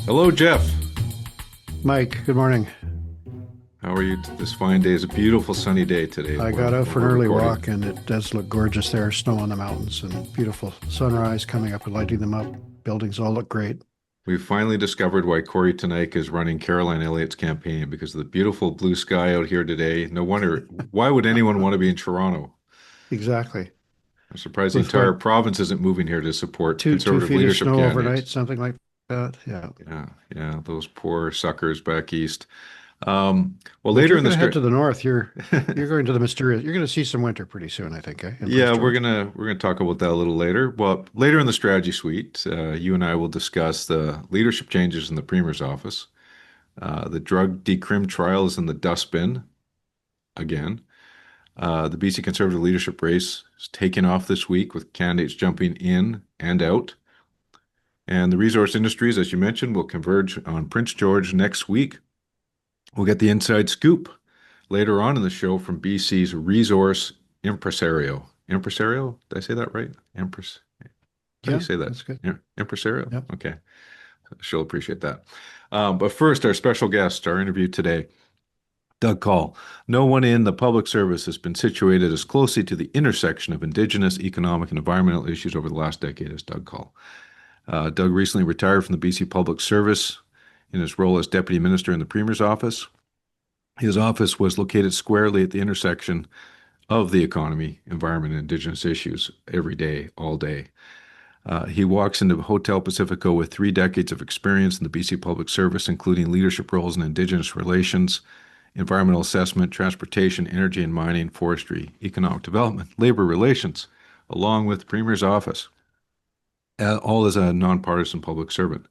Hello, Geoff. Mike, good morning. How are you this fine day? It's a beautiful sunny day today I where got out for an we're early recording. walk and it does look gorgeous there. Snow on the mountains and beautiful sunrise coming up and lighting them up. Buildings all look great. We've finally discovered why Corey Tanaik is running Caroline Elliott's campaign because of the beautiful blue sky out here today. No wonder, why would anyone want to be in Toronto? Exactly. I'm surprised the With entire what, province isn't moving here to support two conservative feet of leadership snow overnight, candidates. something like that. Yeah. Yeah, yeah, those poor suckers back east. Well, But later you're in the going to head start, to the north. You're going to the mysterious. You're going to see some winter pretty soon, I think, in Prince yeah, we're George. gonna we're gonna talk about that a little later. Well, later in the strategy suite, you and I will discuss the leadership changes in the Premier's office. The drug decrim trial is in the dustbin again. The BC Conservative leadership race is taking off this week with candidates jumping in and out. And the resource industries, as you mentioned, will converge on Prince George next week. We'll get the inside scoop later on in the show from BC's resource impresario. Impresario? Did I say that right? How do you Yeah, say that? that's good. Yeah, impresario? Yep. Okay. She'll appreciate that. But first, our special guest, our interview today, Doug Caul. No one in the public service has been situated as closely to the intersection of Indigenous, economic, and environmental issues over the last decade as Doug Caul. Doug recently retired from the BC Public Service in his role as Deputy Minister in the Premier's office. His office was located squarely at the intersection of the economy, environment, and Indigenous issues every day, all day. He walks into Hotel Pacifico with 3 decades of experience in the BC Public Service, including leadership roles in Indigenous relations, environmental assessment, transportation, energy and mining, forestry, economic development, labor relations, along with Premier's office, all as a nonpartisan public servant.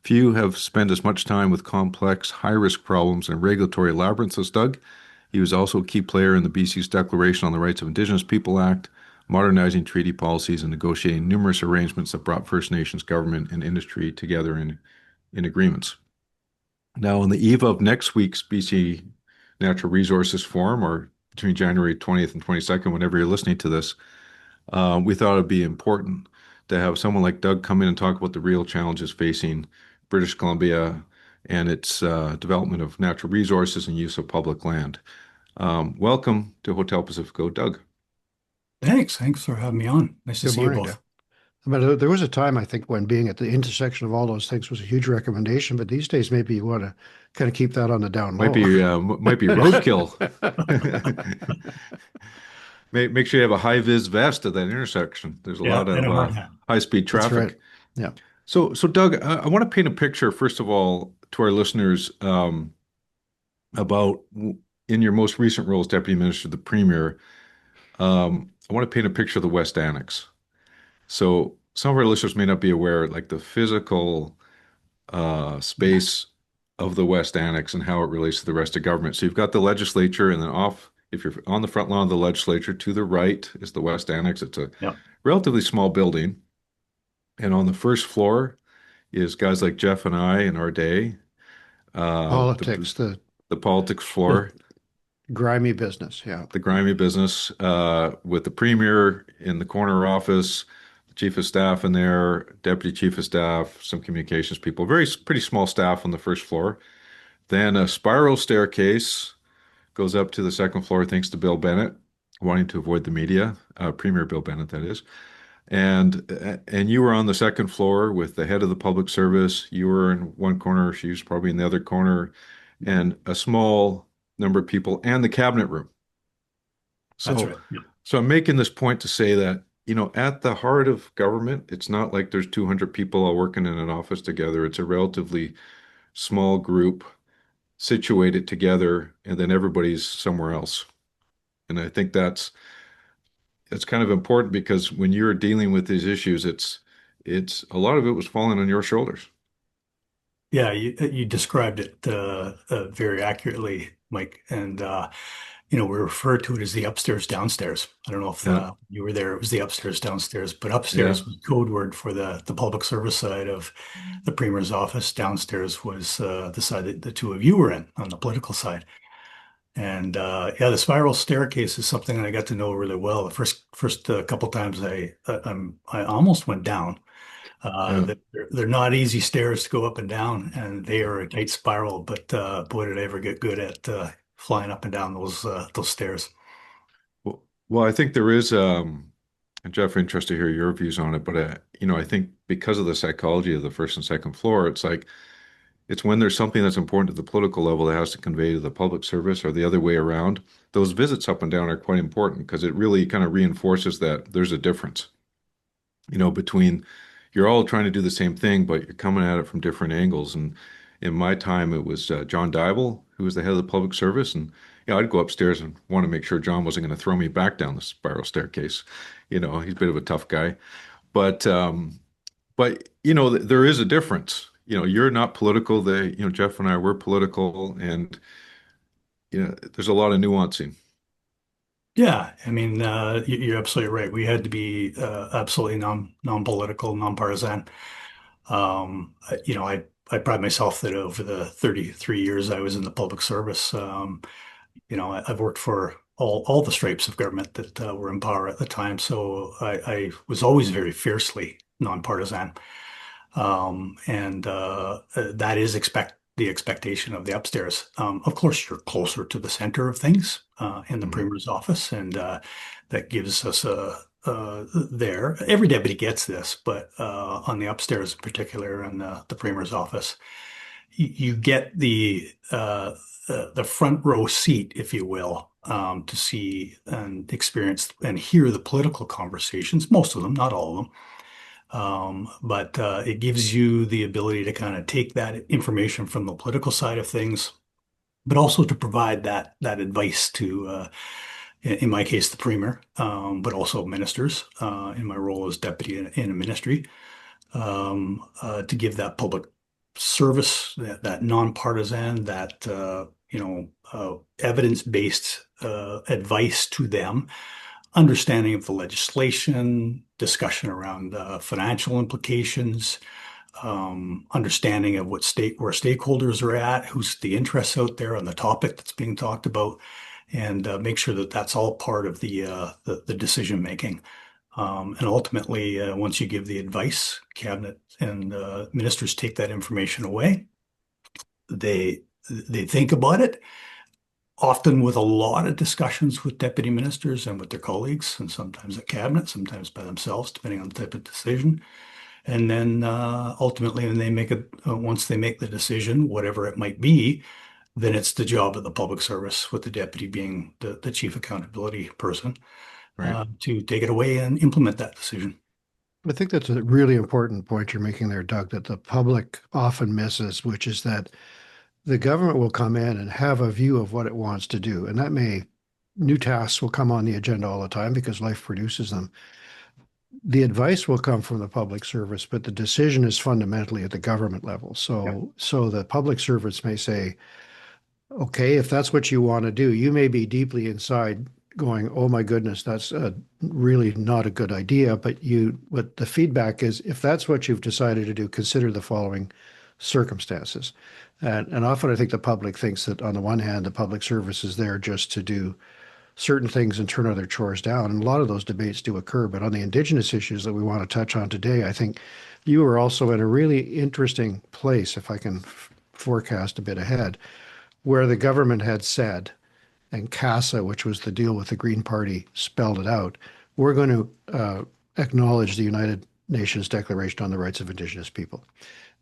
Few have spent as much time with complex, high-risk problems and regulatory labyrinths as Doug. He was also a key player in the BC's Declaration on the Rights of Indigenous People Act, modernizing treaty policies and negotiating numerous arrangements that brought First Nations government and industry together in agreements. Now, on the eve of next week's BC Natural Resources Forum, or between January 20th and 22nd, whenever you're listening to this, we thought it'd be important to have someone like Doug come in and talk about the real challenges facing British Columbia and its development of natural resources and use of public land. Welcome to Hotel Pacifico, Doug. Thanks for having me on. Nice to Good see you morning, Doug. both. But there was a time, I think, when being at the intersection of all those things was a huge recommendation. But these days, maybe you want to kind of keep that on the down Might low. be might be roadkill. Make sure you have a high vis vest at that intersection. There's a Yeah, lot and of a hard hat. high speed That's right. traffic. Yeah. So Doug, I want to paint a picture first of all to our listeners about in your most recent role as Deputy Minister, the Premier. I want to paint a picture of the West Annex. So some of our listeners may not be aware, like the physical space of the West Annex and how it relates to the rest of government. So you've got the legislature, and then off, if you're on the front lawn of the legislature, to the right is the West Annex. It's a Yeah, relatively small building. And on the first floor is guys like Geoff and I in our day, Politics, the politics the floor, grimy business. Yeah. the grimy business, with the Premier in the corner office, the Chief of Staff in there, Deputy Chief of Staff, some communications people, pretty small staff on the first floor. Then a spiral staircase goes up to the second floor, thanks to Bill Bennett, wanting to avoid the media, Premier Bill Bennett, that is. And you were on the second floor with the head of the public service. You were in one corner, she was probably in the other corner, and a small number of people, and the cabinet room. that's So, right. Yeah. so I'm making this point to say that, at the heart of government, it's not like there's 200 people all working in an office together. It's a relatively small group situated together, and then everybody's somewhere else. And I think that's kind of important because when you're dealing with these issues, it's a lot of it was falling on your shoulders. Yeah, you described it very accurately, Mike. And we refer to it as the upstairs downstairs. I don't know if Yeah, you were there. It was the upstairs downstairs, but yeah. upstairs was code word for the public service side of the Premier's office. Downstairs was the side that the two of you were in on the political side. And yeah, the spiral staircase is something that I got to know really well. The first couple times I almost went down. Yeah. They're not easy stairs to go up and down, and they are a tight spiral. But boy, did I ever get good at flying up and down those stairs. Well, I think there is, and Jeff, interested to hear your views on it, but I think because of the psychology of the first and second floor, it's like it's when there's something that's important at the political level that has to convey to the public service or the other way around. Those visits up and down are quite important because it really kind of reinforces that there's a difference, between you're all trying to do the same thing, but you're coming at it from different angles. And in my time, it was John Dybel, who was the head of the public service. And, I'd go upstairs and want to make sure John wasn't going to throw me back down the spiral staircase. He's a bit of a tough guy. But there is a difference. You're not political. Jeff and I were political, and there's a lot of nuancing. Yeah, I mean, you're absolutely right. We had to be absolutely non-political, non-partisan. I pride myself that over the 33 years I was in the public service, I've worked for all the stripes of government that were in power at the time. So I was always very fiercely nonpartisan. And that is the expectation of the upstairs. Of course, you're closer to the center of things in the Mhm. Premier's office, and that gives us there. Every deputy gets this, but on the upstairs in particular, in the Premier's office, you get the front row seat, if you will, to see and experience and hear the political conversations. Most of them, not all of them. But it gives you the ability to kind of take that information from the political side of things, but also to provide that advice to, in my case, the premier, but also ministers in my role as deputy in a ministry, to give that public service, that nonpartisan, that evidence-based advice to them, understanding of the legislation, discussion around financial implications, understanding of where stakeholders are at, who's the interests out there on the topic that's being talked about, and make sure that that's all part of the decision making. And ultimately, once you give the advice, cabinet and ministers take that information away. They think about it, often with a lot of discussions with deputy ministers and with their colleagues, and sometimes at cabinet, sometimes by themselves, depending on the type of decision. And then ultimately, when once they make the decision, whatever it might be, then it's the job of the public service, with the deputy being the chief accountability person, Right. to take it away and implement that decision. I think that's a really important point you're making there, Doug, that the public often misses, which is that the government will come in and have a view of what it wants to do. And new tasks will come on the agenda all the time because life produces them. The advice will come from the public service, but the decision is fundamentally at the government level. Yeah. So the public service may say, okay, if that's what you want to do, you may be deeply inside going, oh my goodness, that's really not a good idea. But the feedback is, if that's what you've decided to do, consider the following circumstances. And often I think the public thinks that on the one hand, the public service is there just to do certain things and turn other chores down. And a lot of those debates do occur. But on the Indigenous issues that we want to touch on today, I think you are also in a really interesting place, if I can forecast a bit ahead, where the government had said, and CASA, which was the deal with the Green Party, spelled it out, we're going to acknowledge the United Nations Declaration on the Rights of Indigenous People.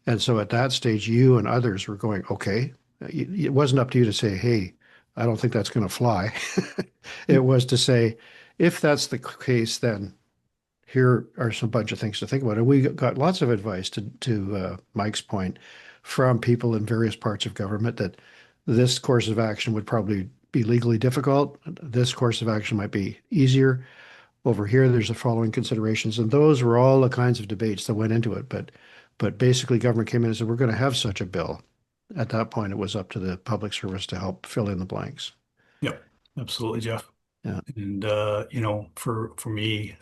And so at that stage, you and others were going, okay, it wasn't up to you to say, hey, I don't think that's going to fly. It was to say, if that's the case, then here are some bunch of things to think about. And we got lots of advice to Mike's point from people in various parts of government that this course of action would probably be legally difficult. This course of action might be easier. Over here, there's the following considerations. And those were all the kinds of debates that went into it. But basically, government came in and said, we're going to have such a bill. At that point, it was up to the public service to help fill in the blanks. Yep, absolutely, Jeff. Yeah. And for me,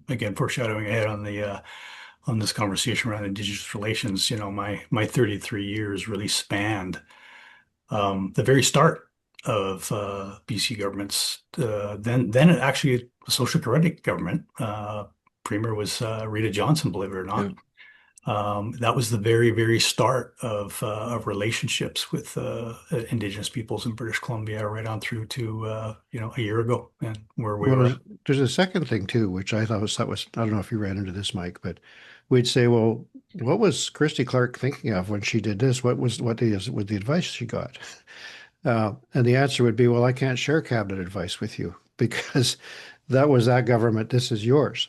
again, foreshadowing ahead on this conversation around Indigenous relations, my 33 years really spanned the very start of BC government's then actually a social credit government premier was Rita Johnson, believe it or Yeah. not. That was the very, very start of relationships with Indigenous peoples in British Columbia, right on through to a year ago, and where we Well, are. there's a second thing too, which I thought was I don't know if you ran into this, Mike, but we'd say, well, what was Christy Clark thinking of when she did this? What is with the advice she got? And the answer would be, well, I can't share cabinet advice with you because that was that government. This is yours.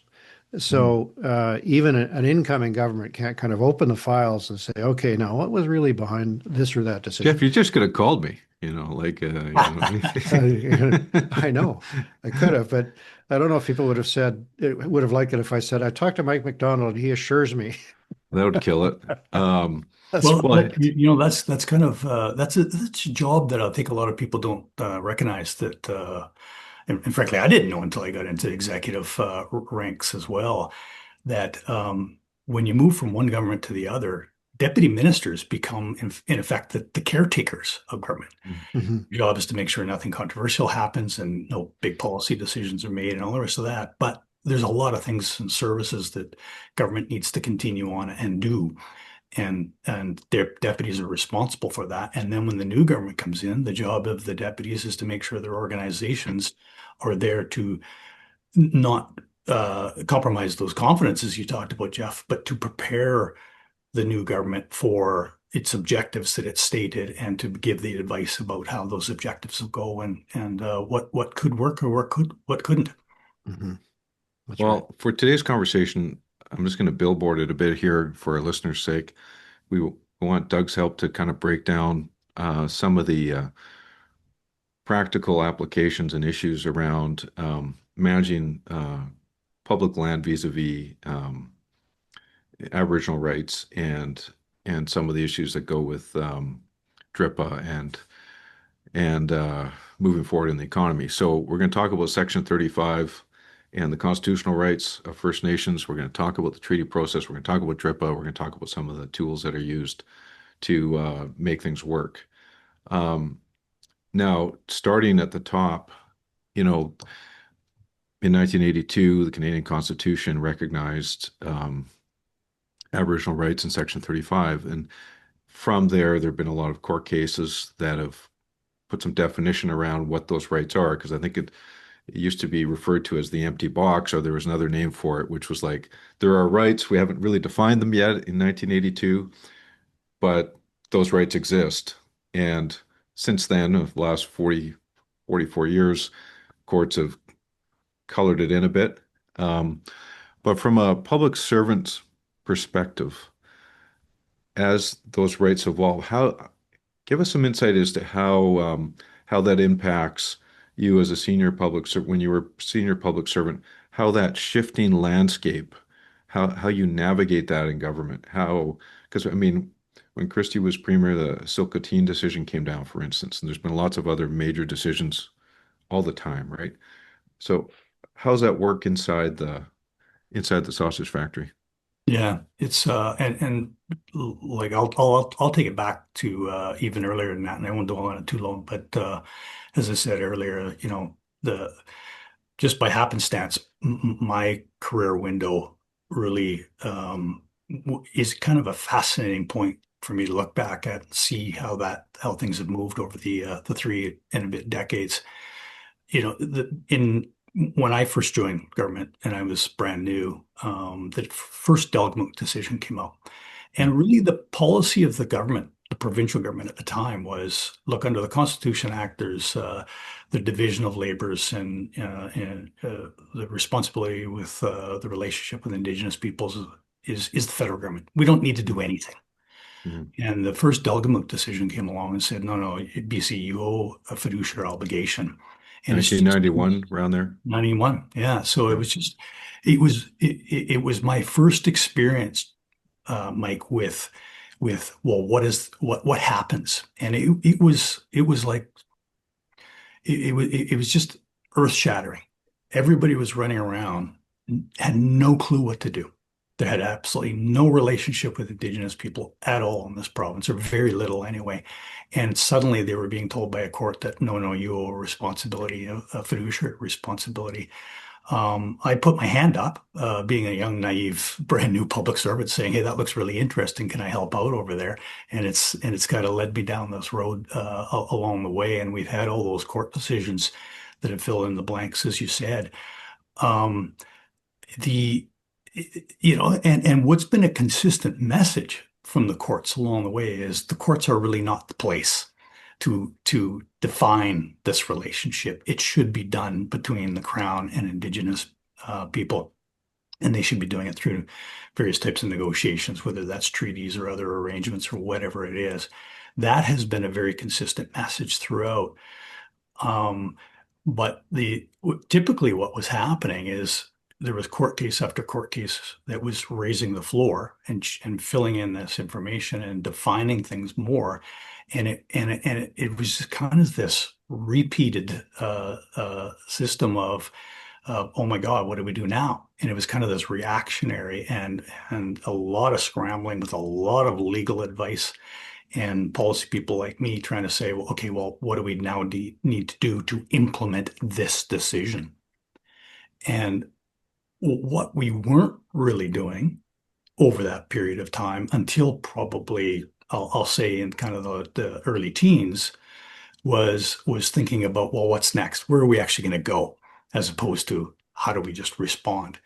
Mhm. So even an incoming government can't kind of open the files and say, okay, now what was really behind this or that decision? Jeff, you just could have called me, like, I know I could have, but I don't know if people would have said it would have liked it if I said I talked to Mike McDonald and he assures me. that would kill it. That's Well, Well, but that's kind of that's a job that I think a lot of people don't recognize that. And frankly, I didn't know until I got into executive ranks as well, that when you move from one government to the other, deputy ministers become, in effect, the caretakers of government. Mhm. Your job is to make sure nothing controversial happens and no big policy decisions are made and all the rest of that. But there's a lot of things and services that government needs to continue on and do. And their deputies are responsible for that. And then when the new government comes in, the job of the deputies is to make sure their organizations are there to not compromise those confidences you talked about, Jeff, but to prepare the new government for its objectives that it stated and to give the advice about how those objectives will go and what could work or what couldn't. Mhm. That's right. well, for today's conversation, I'm just going to billboard it a bit here for our listeners' sake. We want Doug's help to kind of break down some of the practical applications and issues around managing public land vis-a-vis Aboriginal rights and some of the issues that go with DRIPA and moving forward in the economy. So we're going to talk about Section 35 and the constitutional rights of First Nations. We're going to talk about the treaty process. We're going to talk about DRIPA. We're going to talk about some of the tools that are used to make things work. Um, Now, starting at the top, in 1982, the Canadian Constitution recognized Aboriginal rights in Section 35. And from there have been a lot of court cases that have put some definition around what those rights are, because I think it used to be referred to as the empty box, or there was another name for it, which was like, there are rights, we haven't really defined them yet in 1982, but those rights exist. And since then, of the last 44 years, courts have colored it in a bit. But from a public servant's perspective, as those rights evolve, give us some insight as to how that impacts you as a senior public servant, when you were senior public servant, how that shifting landscape, how you navigate that in government, because I mean, when Christie was premier, the Silcoteen decision came down, for instance, and there's been lots of other major decisions all the time, right? So how's that work inside the sausage factory? Yeah, it's and like I'll take it back to even earlier than that, and I won't dwell on it too long. But as I said earlier, the just by happenstance, my career window really is kind of a fascinating point for me to look back at and see how things have moved over the three and a bit decades. In when I first joined government and I was brand new, the first Delgmuth decision came out. And really the policy of the government, the provincial government at the time, was look, under the Constitution Act, there's the division of labors and the responsibility with the relationship with Indigenous peoples is the federal government. We don't need to do anything. Mhm. And the first Delgamuth decision came along and said, no, BC, you owe a fiduciary obligation. And it's just 1991, around there. 91. Yeah. So it Yeah. was just, it was my first experience, Mike, with, well, what happens? And it was like, it was just earth shattering. Everybody was running around, had no clue what to do. They had absolutely no relationship with Indigenous people at all in this province, or very little anyway. And suddenly they were being told by a court that, no, you owe a responsibility, a fiduciary responsibility. I put my hand up, being a young, naive, brand new public servant, saying, "Hey, that looks really interesting. Can I help out over there?" And it's kind of led me down this road along the way. And we've had all those court decisions that have filled in the blanks, as you said. Um, the and what's been a consistent message from the courts along the way is the courts are really not the place to define this relationship. It should be done between the Crown and Indigenous people, and they should be doing it through various types of negotiations, whether that's treaties or other arrangements or whatever it is. That has been a very consistent message throughout. Um, but typically what was happening is there was court case after court case that was raising the floor and filling in this information and defining things more. And it was just kind of this repeated system of oh my God, what do we do now? And it was kind of this reactionary and a lot of scrambling with a lot of legal advice and policy people like me trying to say, well, okay, well, what do we now need to do to implement this decision? And what we weren't really doing over that period of time until probably, I'll say in kind of the early teens, was thinking about, well, what's next? Where are we actually going to go? As opposed to how do we just respond?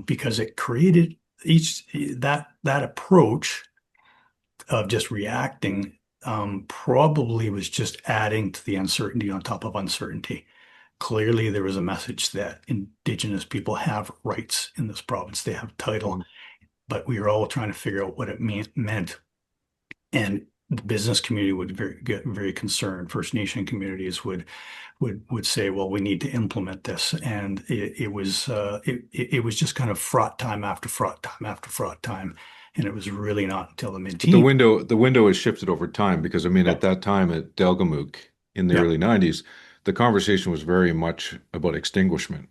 Because it created that approach of just reacting probably was just adding to the uncertainty on top of uncertainty. Clearly, there was a message that Indigenous people have rights in this province. They have title, but we were all trying to figure out what it meant. And the business community would get very concerned. First Nation communities would say, well, we need to implement this. And it was just kind of fraught time after fraught time after fraught time. And it was really not until the mid-teens. The window has shifted over time because, I mean, at that time at Delgamuukw in the early 90s, the conversation was very much about extinguishment.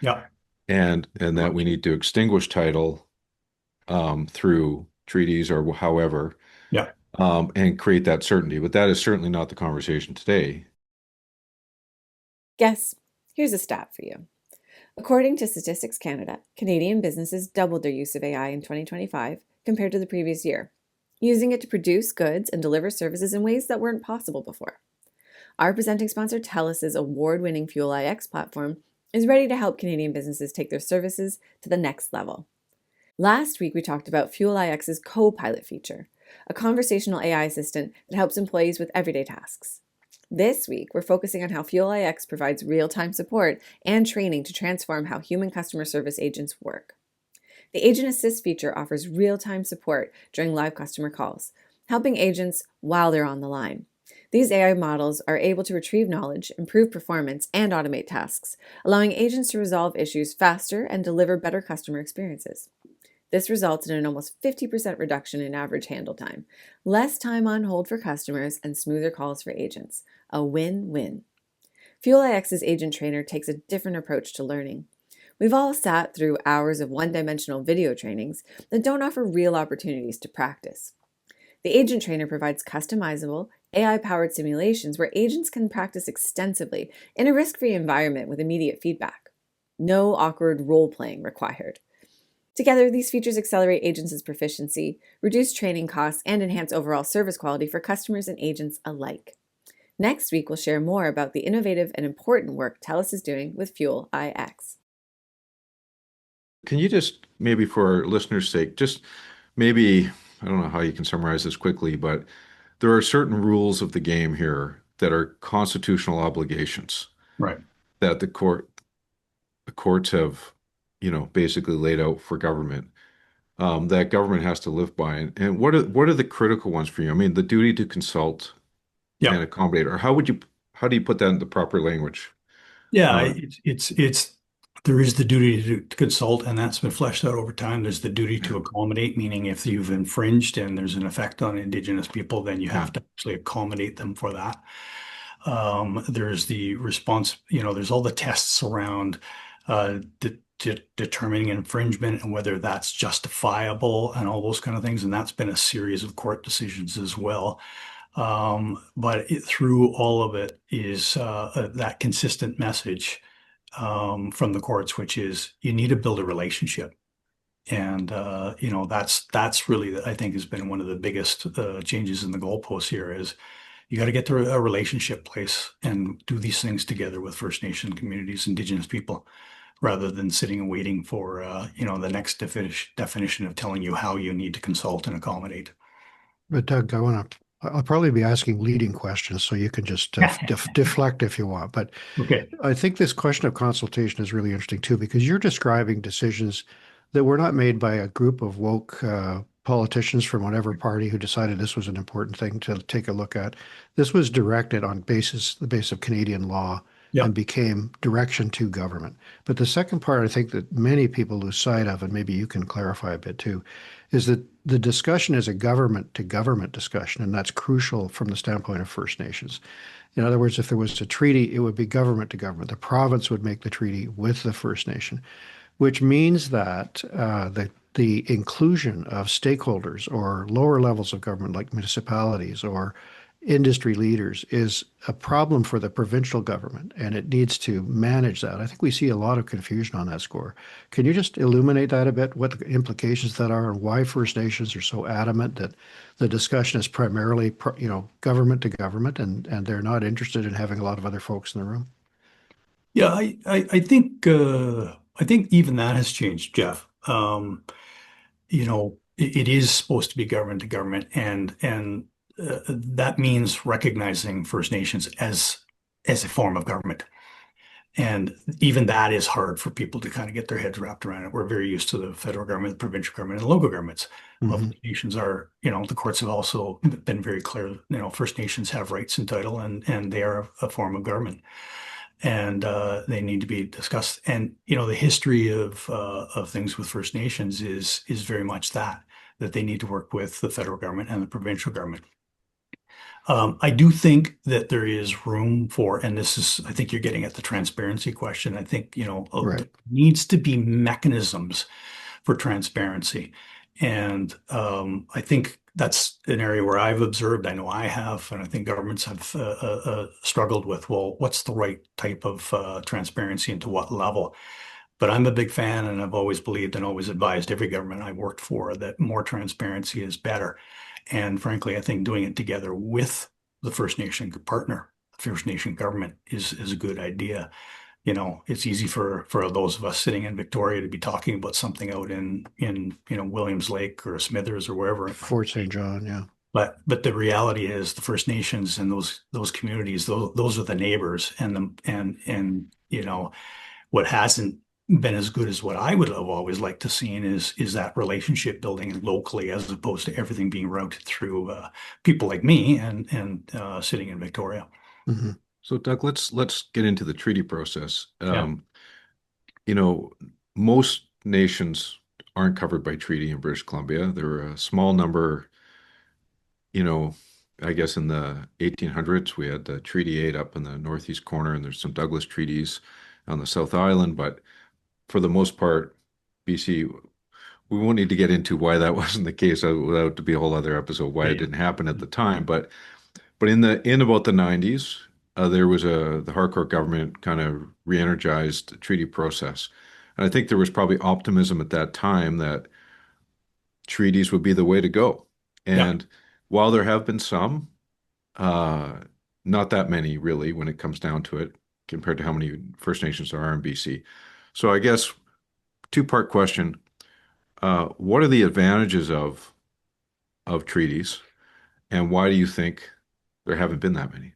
Yeah. And that we need to extinguish title through treaties or however. Yeah. And create that certainty. But that is certainly not the conversation today. Guess, here's a stat for you. According to Statistics Canada, Canadian businesses doubled their use of AI in 2025 compared to the previous year, using it to produce goods and deliver services in ways that weren't possible before. Our presenting sponsor, TELUS's award-winning Fuel iX platform, is ready to help Canadian businesses take their services to the next level. Last week, we talked about Fuel iX's Copilot feature, a conversational AI assistant that helps employees with everyday tasks. This week, we're focusing on how Fuel iX provides real-time support and training to transform how human customer service agents work. The Agent Assist feature offers real-time support during live customer calls, helping agents while they're on the line. These AI models are able to retrieve knowledge, improve performance, and automate tasks, allowing agents to resolve issues faster and deliver better customer experiences. This results in an almost 50% reduction in average handle time, less time on hold for customers, and smoother calls for agents. A win-win. Fuel iX's agent trainer takes a different approach to learning. We've all sat through hours of one-dimensional video trainings that don't offer real opportunities to practice. The agent trainer provides customizable, AI-powered simulations where agents can practice extensively in a risk-free environment with immediate feedback. No awkward role-playing required. Together, these features accelerate agents' proficiency, reduce training costs, and enhance overall service quality for customers and agents alike. Next week, we'll share more about the innovative and important work TELUS is doing with Fuel iX. Can you just, maybe for our listeners' sake, just maybe, I don't know how you can summarize this quickly, but there are certain rules of the game here that are constitutional obligations. Right. That the courts have, basically laid out for government, that government has to live by. And what are the critical ones for you? I mean, the duty to consult and accommodate, or how do you put that in the proper language? Yeah, it's there is the duty to consult, and that's been fleshed out over time. There's the duty to accommodate, meaning if you've infringed and there's an effect on Indigenous people, then you have to actually accommodate them for that. There's the response, there's all the tests around determining infringement and whether that's justifiable and all those kind of things. And that's been a series of court decisions as well. But through all of it is that consistent message from the courts, which is you need to build a relationship. And that's really, I think, has been one of the biggest changes in the goalposts here is you got to get to a relationship place and do these things together with First Nation communities, Indigenous people, rather than sitting and waiting for the next definition of telling you how you need to consult and accommodate. But Doug, I'll probably be asking leading questions, so you can just deflect if you want. But Okay. I think this question of consultation is really interesting too, because you're describing decisions that were not made by a group of woke politicians from whatever party who decided this was an important thing to take a look at. This was directed on the basis of Canadian law Yeah. and became direction to government. But the second part, I think that many people lose sight of, and maybe you can clarify a bit too, is that the discussion is a government to government discussion, and that's crucial from the standpoint of First Nations. In other words, if there was a treaty, it would be government to government. The province would make the treaty with the First Nation, which means that the inclusion of stakeholders or lower levels of government like municipalities or industry leaders is a problem for the provincial government, and it needs to manage that. I think we see a lot of confusion on that score. Can you just illuminate that a bit, what the implications that are and why First Nations are so adamant that the discussion is primarily, government to government, and they're not interested in having a lot of other folks in the room? Yeah, I think even that has changed, Jeff. It is supposed to be government to government, and that means recognizing First Nations as a form of government. And even that is hard for people to kind of get their heads wrapped around it. We're very used to the federal government, the provincial government, and local governments. Well, Mm-hmm. First Nations are, the courts have also been very clear, First Nations have rights and title, and they are a form of government. And they need to be discussed. And the history of things with First Nations is very much that they need to work with the federal government and the provincial government. I do think that there is room for, and this is, I think you're getting at the transparency question. I think, Right. there needs to be mechanisms for transparency. And I think that's an area where I've observed, I know I have, and I think governments have struggled with, well, what's the right type of transparency and to what level? But I'm a big fan, and I've always believed and always advised every government I've worked for that more transparency is better. And frankly, I think doing it together with the First Nation partner, the First Nation government is a good idea. It's easy for those of us sitting in Victoria to be talking about something out in Williams Lake or Smithers or wherever. Fort St. John, yeah. But the reality is the First Nations and those communities, those are the neighbors, and what hasn't been as good as what I would have always liked to see is that relationship building locally as opposed to everything being routed through people like me and sitting in Victoria. Mm-hmm. So Doug, let's get into the treaty process. Yeah. Most nations aren't covered by treaty in British Columbia. There are a small number, I guess in the 1800s, we had the Treaty 8 up in the northeast corner, and there's some Douglas treaties on the South Island. But for the most part, BC, we won't need to get into why that wasn't the case. That would be a whole other episode, why it didn't happen at the time. But in about the 90s, there was the Harcourt government kind of re-energized the treaty process. And I think there was probably optimism at that time that treaties would be the way to go. And while there have been some, not that many really when it comes down to it, compared to how many First Nations there are in BC. So I guess two-part question. What are the advantages of treaties, and why do you think there haven't been that many?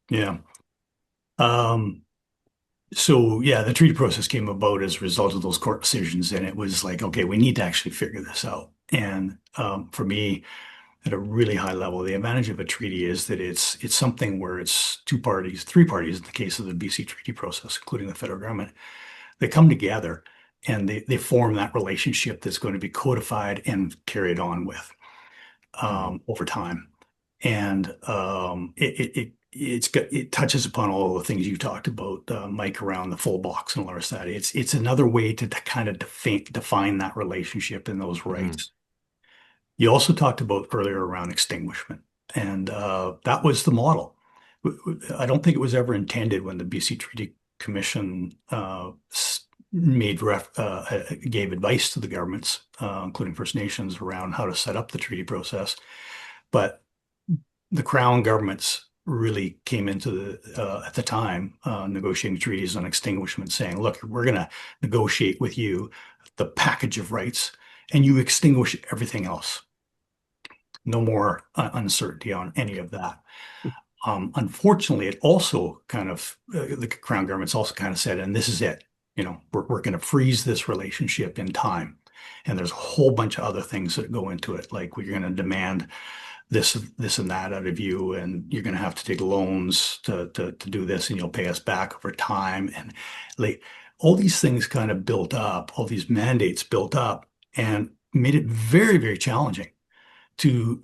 Yeah. So yeah, the treaty process came about as a result of those court decisions, and it was like, okay, we need to actually figure this out. And for me, at a really high level, the advantage of a treaty is that it's something where it's two parties, three parties in the case of the BC treaty process, including the federal government. They come together and they form that relationship that's going to be codified and carried on with over time. And it touches upon all the things you talked about, Mike, around the full box and all the rest of that. It's another way to kind of define that relationship and those rights. You also talked about earlier around extinguishment, and that was the model. I don't think it was ever intended when the BC Treaty Commission gave advice to the governments, including First Nations, around how to set up the treaty process. But the Crown governments really came into at the time, negotiating treaties on extinguishment, saying, look, we're going to negotiate with you the package of rights, and you extinguish everything else. No more uncertainty on any of that. Unfortunately, it also kind of, the Crown government's also kind of said, and this is it, we're going to freeze this relationship in time. And there's a whole bunch of other things that go into it, like we're going to demand this and that out of you, and you're going to have to take loans to do this, and you'll pay us back over time. And like all these things kind of built up, all these mandates built up, and made it very, very challenging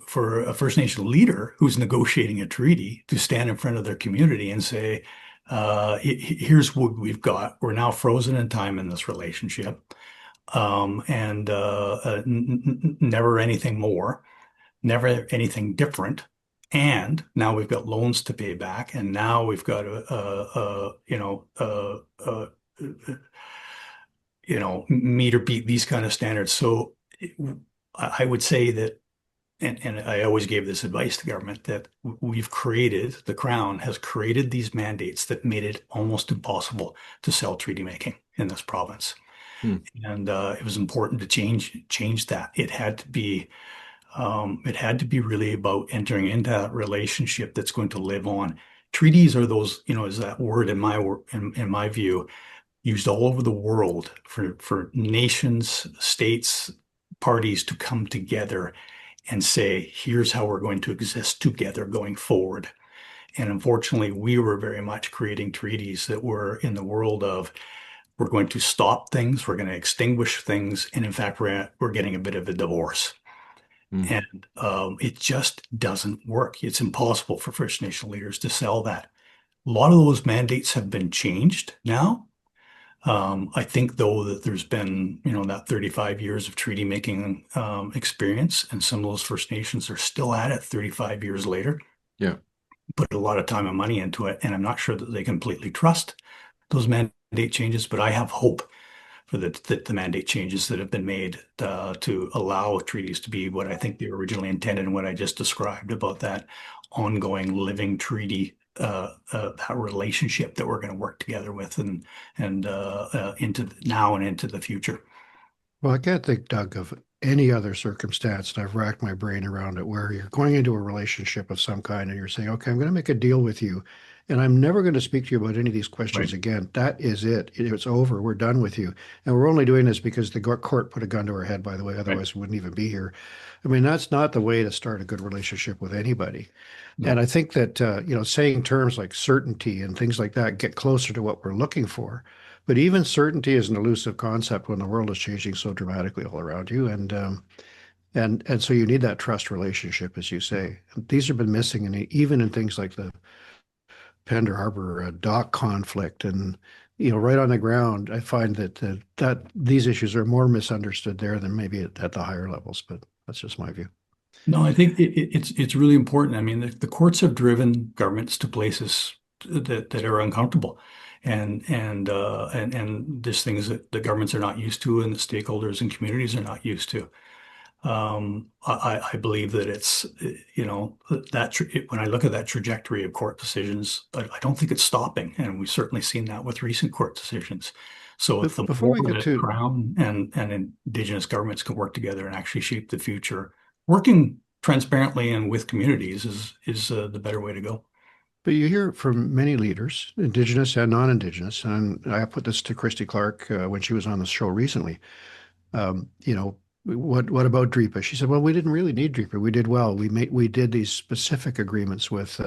for a First Nation leader who's negotiating a treaty to stand in front of their community and say, here's what we've got. We're now frozen in time in this relationship, and never anything more, never anything different. And now we've got loans to pay back, and now we've got meet or beat these kind of standards. So I would say that, and I always gave this advice to government, that the Crown has created these mandates that made it almost impossible to sell treaty making in this province. And it was important to change that. It had to be really about entering into that relationship that's going to live on. Treaties are those, is that word in my view, used all over the world for nations, states, parties to come together and say, here's how we're going to exist together going forward. And unfortunately, we were very much creating treaties that were in the world of, we're going to stop things, we're going to extinguish things, and in fact, we're getting a bit of a divorce. And it just doesn't work. It's impossible for First Nation leaders to sell that. A lot of those mandates have been changed now. I think, though, that there's been, that 35 years of treaty making experience, and some of those First Nations are still at it 35 years later. Yeah. Put a lot of time and money into it, and I'm not sure that they completely trust those mandate changes, but I have hope for the mandate changes that have been made to allow treaties to be what I think they were originally intended, and what I just described about that ongoing living treaty, that relationship that we're going to work together with and into now and into the future. Well, I can't think, Doug, of any other circumstance, and I've racked my brain around it, where you're going into a relationship of some kind and you're saying, okay, I'm going to make a deal with you, and I'm never going to speak to you about any of these questions again. That is it. It's over. We're done with you. And we're only doing this because the court put a gun to our head, by the way. Otherwise, we wouldn't even be here. I mean, that's not the way to start a good relationship with anybody. No. And I think that, saying terms like certainty and things like that get closer to what we're looking for. But even certainty is an elusive concept when the world is changing so dramatically all around you. And so you need that trust relationship, as you say. And these have been missing, and even in things like the Pender Harbor dock conflict, and right on the ground, I find that these issues are more misunderstood there than maybe at the higher levels. But that's just my view. No, I think it's really important. I mean, the courts have driven governments to places that are uncomfortable, and there's things that the governments are not used to, and the stakeholders and communities are not used to. I believe that it's, when I look at that trajectory of court decisions, I don't think it's stopping, and we've certainly seen that with recent court decisions. So if the Crown and Indigenous governments can work together and actually shape the future, working transparently and with communities is the better way to go. But you hear from many leaders, Indigenous and non-Indigenous, and I put this to Christy Clark when she was on the show recently. What about DRIPA? She said, well, we didn't really need DRIPA. We did well. We did these specific agreements with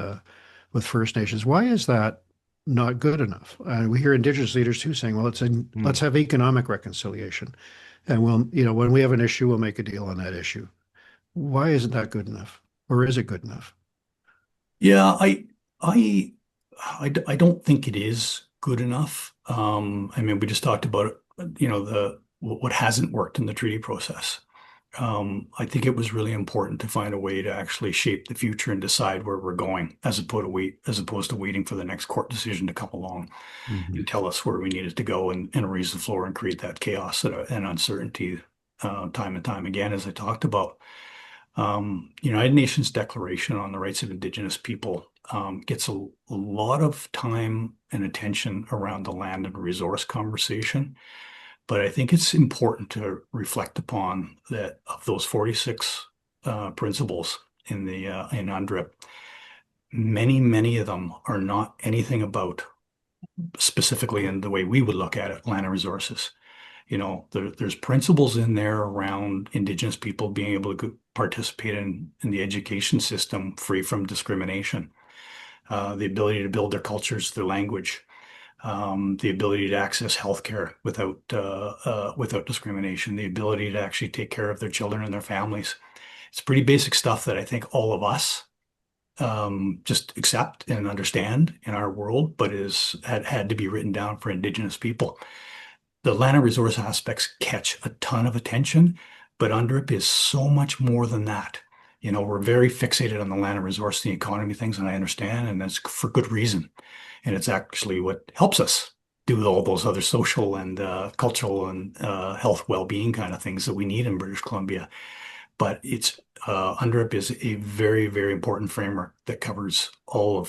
First Nations. Why is that not good enough? We hear Indigenous leaders too saying, well, let's have economic reconciliation, and when we have an issue, we'll make a deal on that issue. Why isn't that good enough, or is it good enough? Yeah, I don't think it is good enough. I mean, we just talked about what hasn't worked in the treaty process. I think it was really important to find a way to actually shape the future and decide where we're going, as opposed to waiting for the next court decision to come along and tell us where we needed to go and raise the floor and create that chaos and uncertainty time and time again, as I talked about. United Nations Declaration on the Rights of Indigenous People gets a lot of time and attention around the land and resource conversation. But I think it's important to reflect upon that of those 46 principles in UNDRIP, many of them are not anything about, specifically in the way we would look at it, land and resources. There's principles in there around Indigenous people being able to participate in the education system free from discrimination, the ability to build their cultures, their language, the ability to access healthcare without discrimination, the ability to actually take care of their children and their families. It's pretty basic stuff that I think all of us just accept and understand in our world, but had to be written down for Indigenous people. The land and resource aspects catch a ton of attention, but UNDRIP is so much more than that. We're very fixated on the land and resource, the economy things, and I understand, and that's for good reason. And it's actually what helps us do all those other social and cultural and health well-being kind of things that we need in British Columbia. But UNDRIP is a very, very important framework that covers all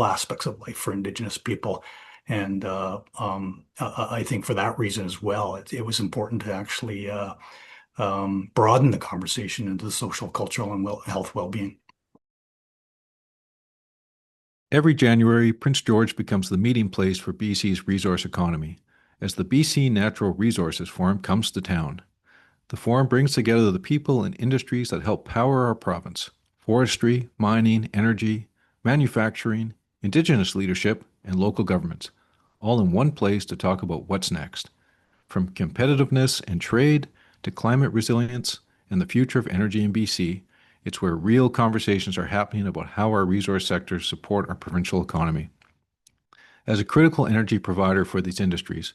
aspects of life for Indigenous people. And I think for that reason as well, it was important to actually broaden the conversation into the social, cultural, and health well-being. Every January, Prince George becomes the meeting place for BC's resource economy, as the BC Natural Resources Forum comes to town. The forum brings together the people and industries that help power our province: forestry, mining, energy, manufacturing, Indigenous leadership, and local governments, all in one place to talk about what's next. From competitiveness and trade to climate resilience and the future of energy in BC, it's where real conversations are happening about how our resource sectors support our provincial economy. As a critical energy provider for these industries,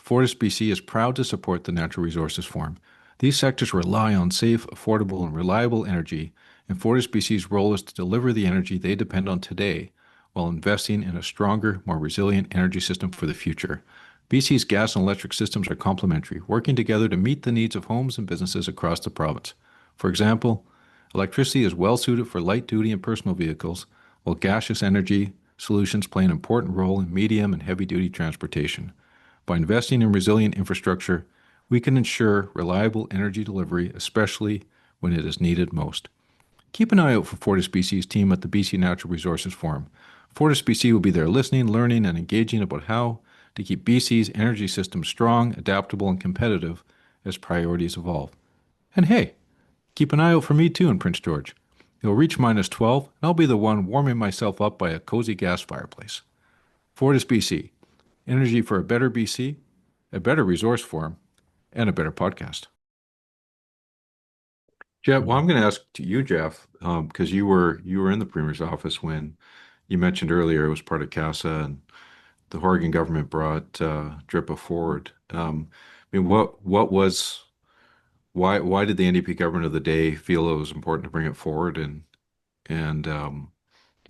FortisBC is proud to support the Natural Resources Forum. These sectors rely on safe, affordable, and reliable energy, and FortisBC's role is to deliver the energy they depend on today while investing in a stronger, more resilient energy system for the future. BC's gas and electric systems are complementary, working together to meet the needs of homes and businesses across the province. For example, electricity is well suited for light-duty and personal vehicles, while gaseous energy solutions play an important role in medium and heavy-duty transportation. By investing in resilient infrastructure, we can ensure reliable energy delivery, especially when it is needed most. Keep an eye out for FortisBC's team at the BC Natural Resources Forum. FortisBC will be there listening, learning, and engaging about how to keep BC's energy system strong, adaptable, and competitive as priorities evolve. And hey, keep an eye out for me too in Prince George. It'll reach -12, and I'll be the one warming myself up by a cozy gas fireplace. FortisBC, energy for a better BC, a better resource forum, and a better podcast. Geoff, well, I'm going to ask to you, Geoff, because you were in the Premier's office when you mentioned earlier it was part of CASA and the Oregon government brought DRIPA forward. Why did the NDP government of the day feel it was important to bring it forward, and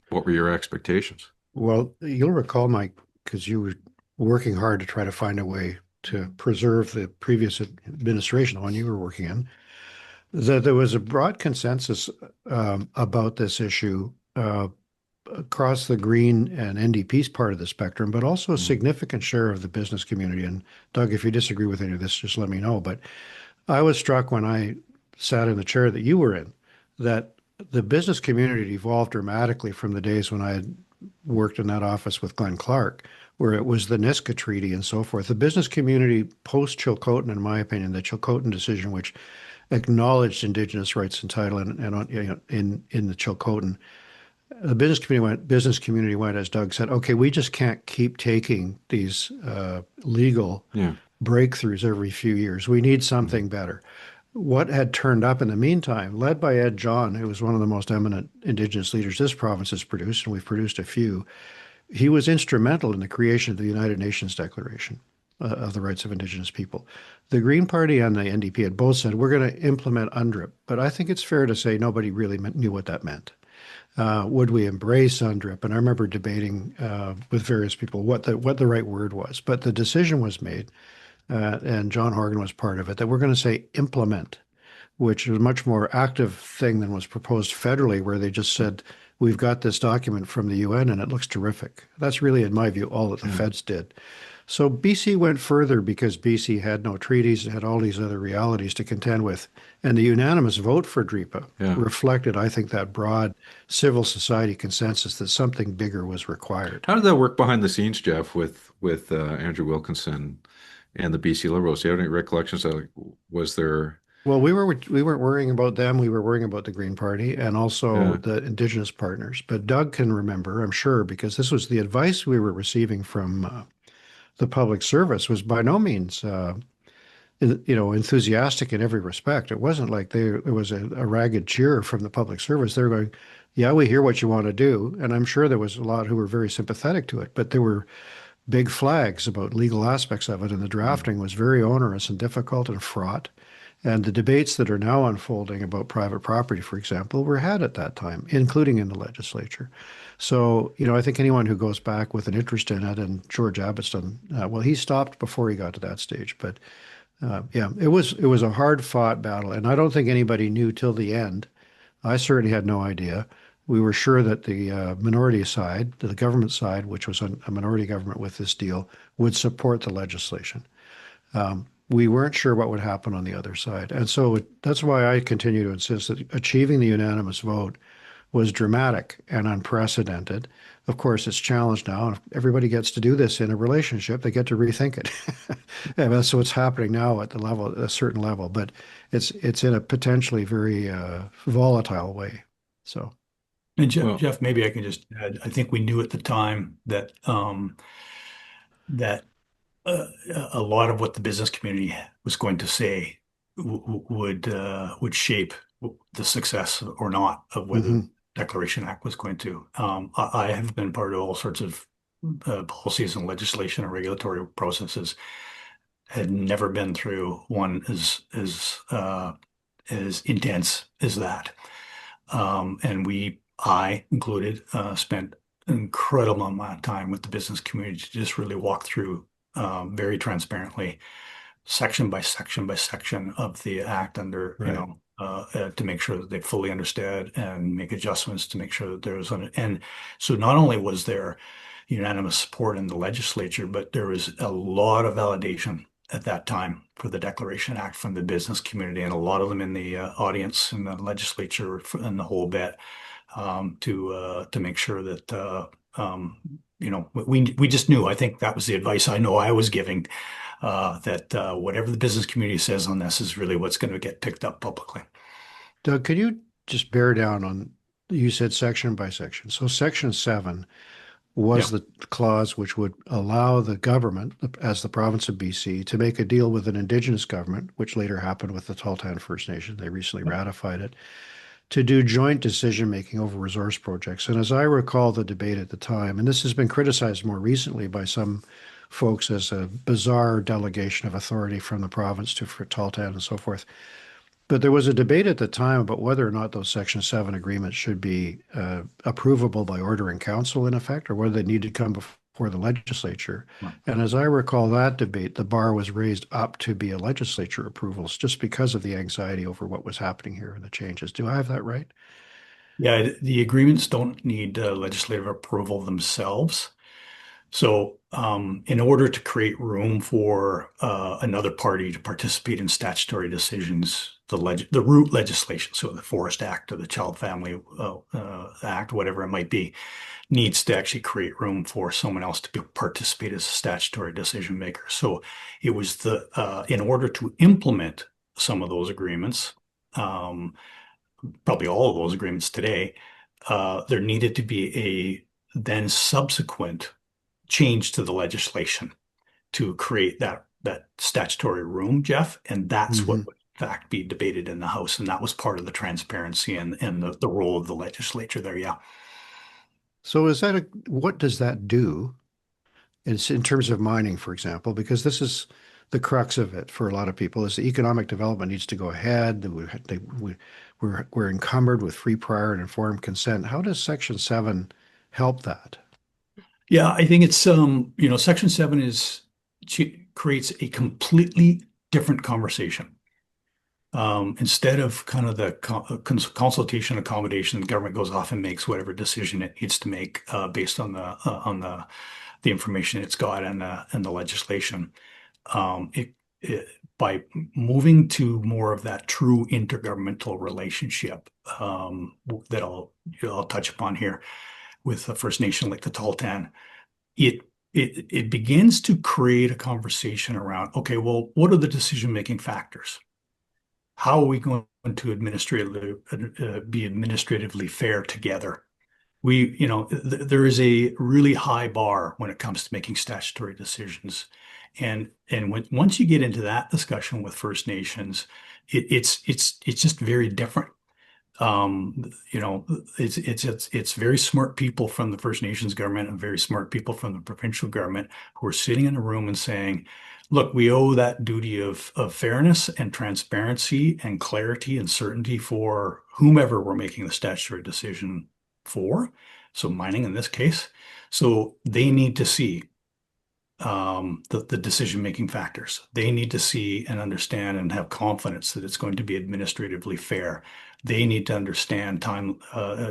what were your expectations? Well, you'll recall, Mike, because you were working hard to try to find a way to preserve the previous administration, the one you were working in, that there was a broad consensus about this issue across the Green and NDP's part of the spectrum, but also a significant share of the business community. And Doug, if you disagree with any of this, just let me know. But I was struck when I sat in the chair that you were in, that the business community evolved dramatically from the days when I had worked in that office with Glenn Clark, where it was the Niska Treaty and so forth. The business community post-Chilcotin, in my opinion, the Chilcotin decision, which acknowledged Indigenous rights and title in the Chilcotin, the business community went, as Doug said, okay, we just can't keep taking these legal breakthroughs every few years. We need something better. What had turned up in the meantime, led by Ed John, who was one of the most eminent Indigenous leaders this province has produced, and we've produced a few, he was instrumental in the creation of the United Nations Declaration. of the rights of Indigenous people. The Green Party and the NDP had both said, we're going to implement UNDRIP, but I think it's fair to say nobody really knew what that meant. Would we embrace UNDRIP? And I remember debating with various people what the right word was. But the decision was made, and John Horgan was part of it, that we're going to say implement, which is a much more active thing than was proposed federally, where they just said, we've got this document from the UN and it looks terrific. That's really, in my view, all that the feds did. So BC went further because BC had no treaties, it had all these other realities to contend with. And the unanimous vote for DRIPA reflected, I think, that broad civil society consensus that something bigger was required. How did that work behind the scenes, Geoff, with Andrew Wilkinson and the BC Liberals? Do you have any recollections? Was there? Well, we weren't worrying about them. We were worrying about the Green Party and also the Indigenous partners. But Doug can remember, I'm sure, because this was the advice we were receiving from the public service was by no means, enthusiastic in every respect. It wasn't like there was a ragged cheer from the public service. They were going, yeah, we hear what you want to do. And I'm sure there was a lot who were very sympathetic to it, but there were big flags about legal aspects of it. And the drafting was very onerous and difficult and fraught. And the debates that are now unfolding about private property, for example, were had at that time, including in the legislature. So, I think anyone who goes back with an interest in it, and George Abbotston, he stopped before he got to that stage. But it was a hard-fought battle, and I don't think anybody knew till the end. I certainly had no idea. We were sure that the minority side, the government side, which was a minority government with this deal, would support the legislation. We weren't sure what would happen on the other side. And so that's why I continue to insist that achieving the unanimous vote was dramatic and unprecedented. Of course, it's challenged now. If everybody gets to do this in a relationship, they get to rethink it. And that's what's happening now at a certain level. But it's in a potentially very volatile way. So, and Geoff, maybe I can just add. I think we knew at the time that a lot of what the business community was going to say would shape the success or not of whether the Declaration Act was going to. I have been part of all sorts of policies and legislation and regulatory processes. Had never been through one as intense as that. And I included, spent an incredible amount of time with the business community to just really walk through very transparently, section by section by section of the act under, to make sure that they fully understood and make adjustments to make sure that there was and so not only was there unanimous support in the legislature, but there was a lot of validation at that time for the Declaration Act from the business community, and a lot of them in the audience in the legislature and the whole bit, to make sure that we just knew. I think that was the advice I know I was giving, that whatever the business community says on this is really what's going to get picked up publicly. Doug, could you just bear down on, you said section by section. So Section 7 was the clause which would allow the government, as the province of BC, to make a deal with an Indigenous government, which later happened with the Tahltan First Nation. They recently ratified it, to do joint decision-making over resource projects. And as I recall the debate at the time, and this has been criticized more recently by some folks as a bizarre delegation of authority from the province for Tahltan and so forth. But there was a debate at the time about whether or not those Section 7 agreements should be approvable by order in council, in effect, or whether they need to come before the legislature. Right. And as I recall that debate, the bar was raised up to be a legislature approvals just because of the anxiety over what was happening here and the changes. Do I have that right? Yeah, the agreements don't need legislative approval themselves. So in order to create room for another party to participate in statutory decisions, the root legislation, so the Forest Act or the Child Family Act, whatever it might be, needs to actually create room for someone else to participate as a statutory decision maker. So it was in order to implement some of those agreements, probably all of those agreements today, there needed to be a then subsequent change to the legislation to create that statutory room, Geoff, and that's what would in fact be debated in the House, and that was part of the transparency and the role of the legislature there. Yeah. So what does that do It's in terms of mining, for example, because this is the crux of it for a lot of people is the economic development needs to go ahead. We're encumbered with free, prior, and informed consent. How does Section 7 help that? Yeah, I think it's Section 7 creates a completely different conversation. Instead of kind of the consultation accommodation, the government goes off and makes whatever decision it needs to make based on the information it's got and the legislation. By moving to more of that true intergovernmental relationship that I'll touch upon here with a First Nation like the Tahltan, it begins to create a conversation around, okay, well, what are the decision-making factors? How are we going to be administratively fair together? There is a really high bar when it comes to making statutory decisions. And once you get into that discussion with First Nations, it's just very different. It's very smart people from the First Nations government and very smart people from the provincial government who are sitting in a room and saying, look, we owe that duty of fairness and transparency and clarity and certainty for whomever we're making the statutory decision for. So mining in this case. So they need to see the decision-making factors. They need to see and understand and have confidence that it's going to be administratively fair. They need to understand time.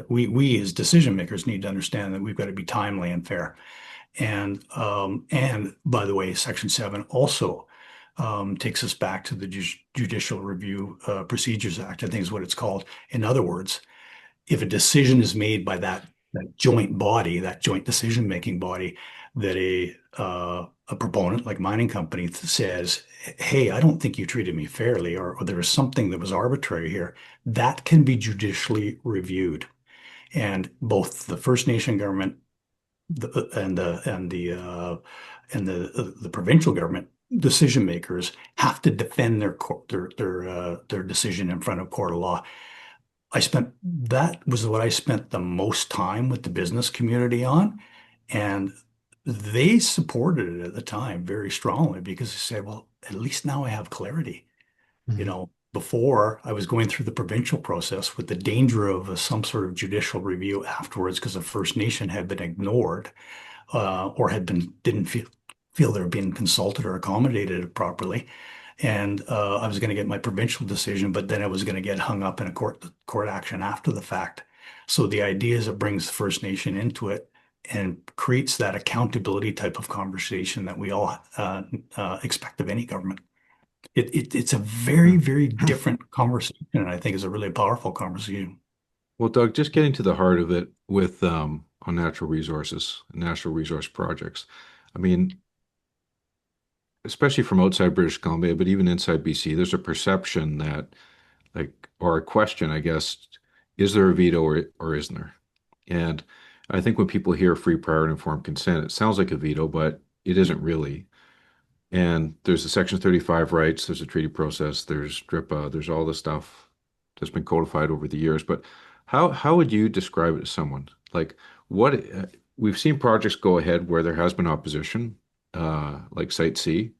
We as decision makers need to understand that we've got to be timely and fair. And by the way, Section 7 also takes us back to the Judicial Review Procedures Act, I think is what it's called. In other words, if a decision is made by that joint body, that joint decision-making body, that a proponent like mining company says, hey, I don't think you treated me fairly, or there was something that was arbitrary here, that can be judicially reviewed. And both the First Nation government and the provincial government decision makers have to defend their decision in front of court of law. That was what I spent the most time with the business community on. And they supported it at the time very strongly because they said, well, at least now I have clarity. Mm-hmm. Before I was going through the provincial process with the danger of some sort of judicial review afterwards because the First Nation had been ignored or didn't feel they were being consulted or accommodated properly. And I was going to get my provincial decision, but then I was going to get hung up in a court action after the fact. So the idea is it brings the First Nation into it and creates that accountability type of conversation that we all expect of any government. It's a very, very different conversation, and I think it's a really powerful conversation. Well, Doug, just getting to the heart of it with on natural resources, natural resource projects. I mean, especially from outside British Columbia, but even inside BC, there's a perception that, or a question, I guess, is there a veto or isn't there? And I think when people hear free, prior, and informed consent, it sounds like a veto, but it isn't really. And there's the Section 35 rights, there's a treaty process, there's DRIPA, there's all this stuff that's been codified over the years. But how would you describe it to someone? Like what we've seen projects go ahead where there has been opposition, like Site C,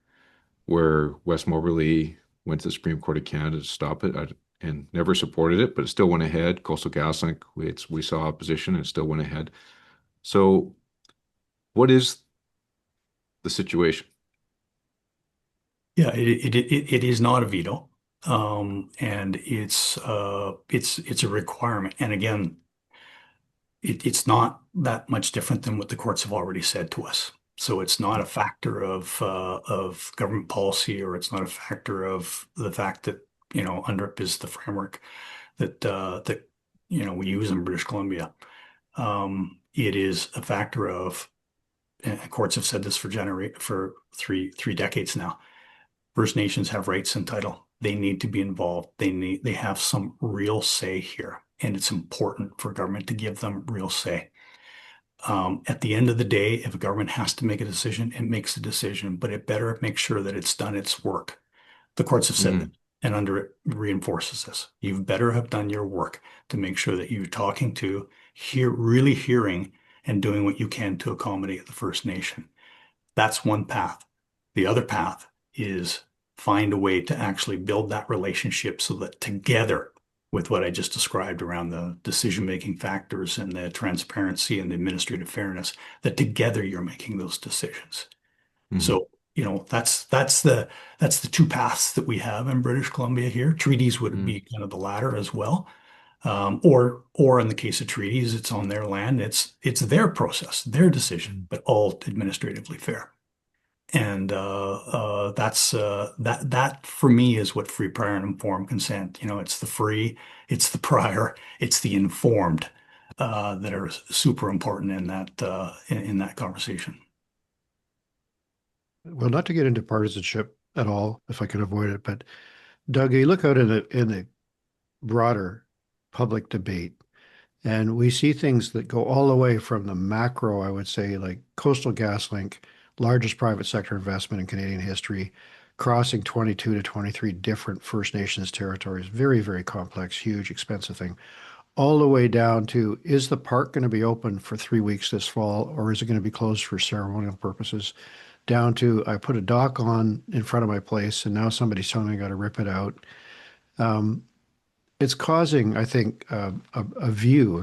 where West Moberly went to the Supreme Court of Canada to stop it and never supported it, but it still went ahead. Coastal GasLink, we saw opposition and it still went ahead. So what is the situation? Yeah, it is not a veto, and it's a requirement. And again, it's not that much different than what the courts have already said to us. So it's not a factor of government policy, or it's not a factor of the fact that UNDRIP is the framework that we use in British Columbia. It is a factor of, and courts have said this for three decades now. First Nations have rights and title. They need to be involved. They have some real say here, and it's important for government to give them real say. At the end of the day, if a government has to make a decision, it makes a decision, but it better make sure that it's done its work. The courts have said that, and UNDRIP reinforces this. You better have done your work to make sure that you're talking to, really hearing, and doing what you can to accommodate the First Nation. That's one path. The other path is find a way to actually build that relationship so that together with what I just described around the decision-making factors and the transparency and the administrative fairness, that together you're making those decisions. Mhm. So, that's the two paths that we have in British Columbia here. Treaties would be kind of the latter as well. Or in the case of treaties, it's on their land. It's their process, their decision, but all administratively fair. And that for me is what free, prior, and informed consent. It's the free, it's the prior, it's the informed that are super important in that conversation. Well, not to get into partisanship at all, if I could avoid it, but Doug, you look out in the broader public debate, and we see things that go all the way from the macro, I would say, like Coastal GasLink, largest private sector investment in Canadian history, crossing 22 to 23 different First Nations territories. Very, very complex, huge, expensive thing. All the way down to, is the park going to be open for 3 weeks this fall, or is it going to be closed for ceremonial purposes? Down to, I put a dock on in front of my place, and now somebody's telling me I got to rip it out. It's causing, I think, a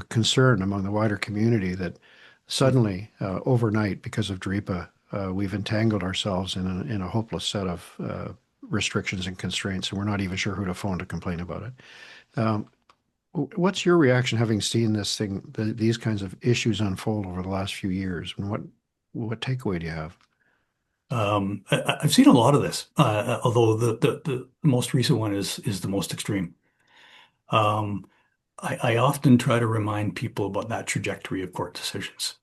concern among the wider community that suddenly, overnight, because of DRIPA, we've entangled ourselves in a hopeless set of restrictions and constraints, and we're not even sure who to phone to complain about it. What's your reaction, having seen these kinds of issues unfold over the last few years, and what takeaway do you have? I've seen a lot of this, although the most recent one is the most extreme. I often try to remind people about that trajectory of court decisions.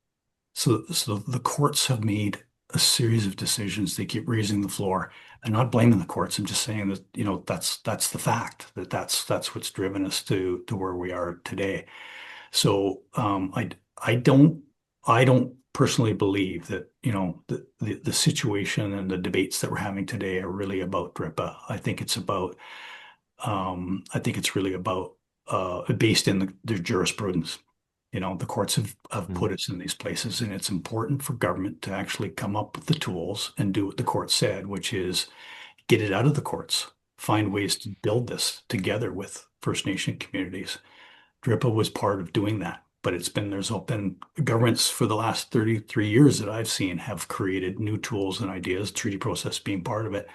So the courts have made a series of decisions. They keep raising the floor. I'm not blaming the courts. I'm just saying that, that's the fact, that's what's driven us to where we are today. So I don't personally believe that, the situation and the debates that we're having today are really about DRIPA. I think it's really about based in the jurisprudence. The courts have put us in these places, and it's important for government to actually come up with the tools and do what the court said, which is get it out of the courts, find ways to build this together with First Nation communities. DRIPA was part of doing that, but there's been governments for the last 33 years that I've seen have created new tools and ideas, treaty process being part of it.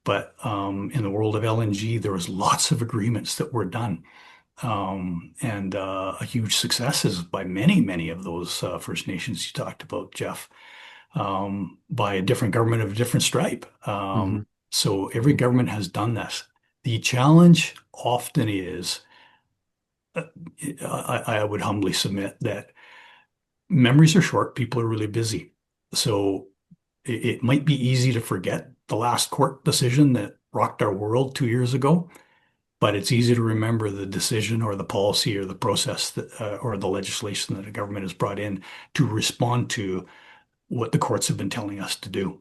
But in the world of LNG, there was lots of agreements that were done. And a huge successes by many of those First Nations you talked about, Geoff, by a different government of a different stripe. So every government has done this. The challenge often is, I would humbly submit that memories are short, people are really busy. So it might be easy to forget the last court decision that rocked our world 2 years ago, but it's easy to remember the decision or the policy or the process that, or the legislation that a government has brought in to respond to what the courts have been telling us to do.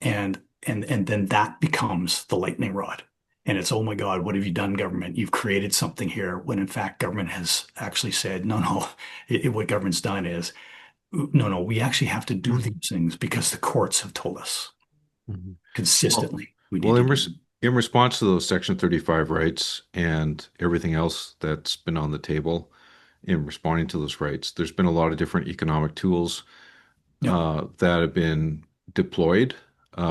And then that becomes the lightning rod. And it's, oh my God, what have you done, government? You've created something here, when in fact government has actually said, no, what government's done is, no, we actually have to do these things because the courts have told us consistently we need Well, to. in response to those Section 35 rights and everything else that's been on the table in responding to those rights, there's been a lot of different economic tools that have been deployed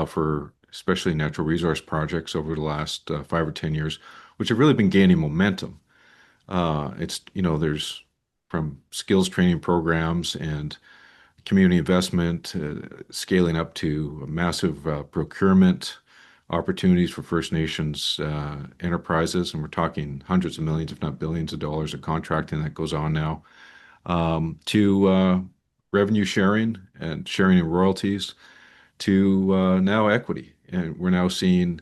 for especially natural resource projects over the last 5 or 10 years, which have really been gaining momentum. There's from skills training programs and community investment, scaling up to massive procurement opportunities for First Nations enterprises. And we're talking hundreds of millions, if not billions of dollars of contracting that goes on now, to revenue sharing and sharing in royalties, to now equity. And we're now seeing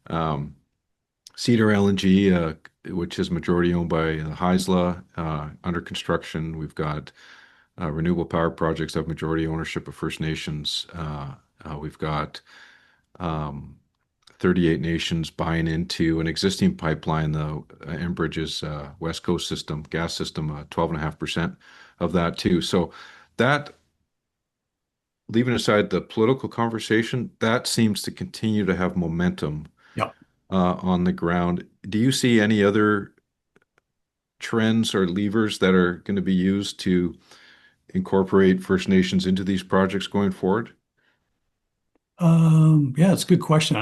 Cedar LNG, which is majority owned by Haisla, under construction. We've got renewable power projects that have majority ownership of First Nations. We've got 38 nations buying into an existing pipeline, the Enbridge's West Coast system, gas system, 12.5% of that too. So that leaving aside the political conversation, that seems to continue to have momentum Yeah. on the ground. Do you see any other trends or levers that are going to be used to incorporate First Nations into these projects going forward? Yeah, it's a good question.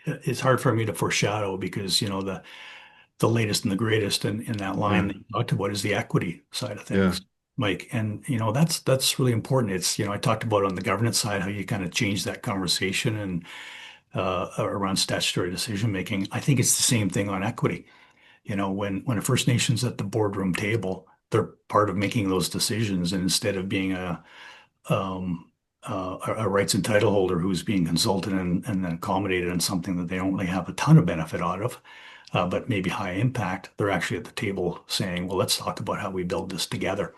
It's hard for me to foreshadow because, the latest and the greatest in that Yeah, line that you talked about is the equity side of yeah, things, Mike. And, that's really important. It's, I talked about on the governance side, how you kind of change that conversation and around statutory decision making. I think it's the same thing on equity. When a First Nation's at the boardroom table, they're part of making those decisions. And instead of being a rights and title holder who's being consulted and then accommodated in something that they don't really have a ton of benefit out of, but maybe high impact, they're actually at the table saying, well, let's talk about how we build this together.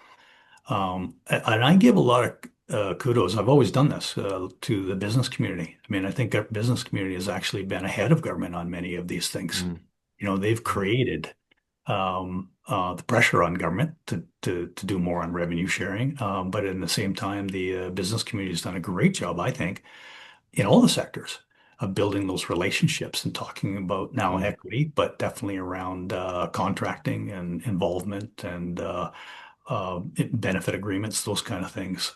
And I give a lot of kudos. I've always done this to the business community. I mean, I think our business community has actually been ahead of government on many of these things. mm, They've created the pressure on government to do more on revenue sharing. But in the same time, the business community has done a great job, I think, in all the sectors of building those relationships and talking about now mm, equity, but definitely around contracting and involvement and benefit agreements, those kind of things.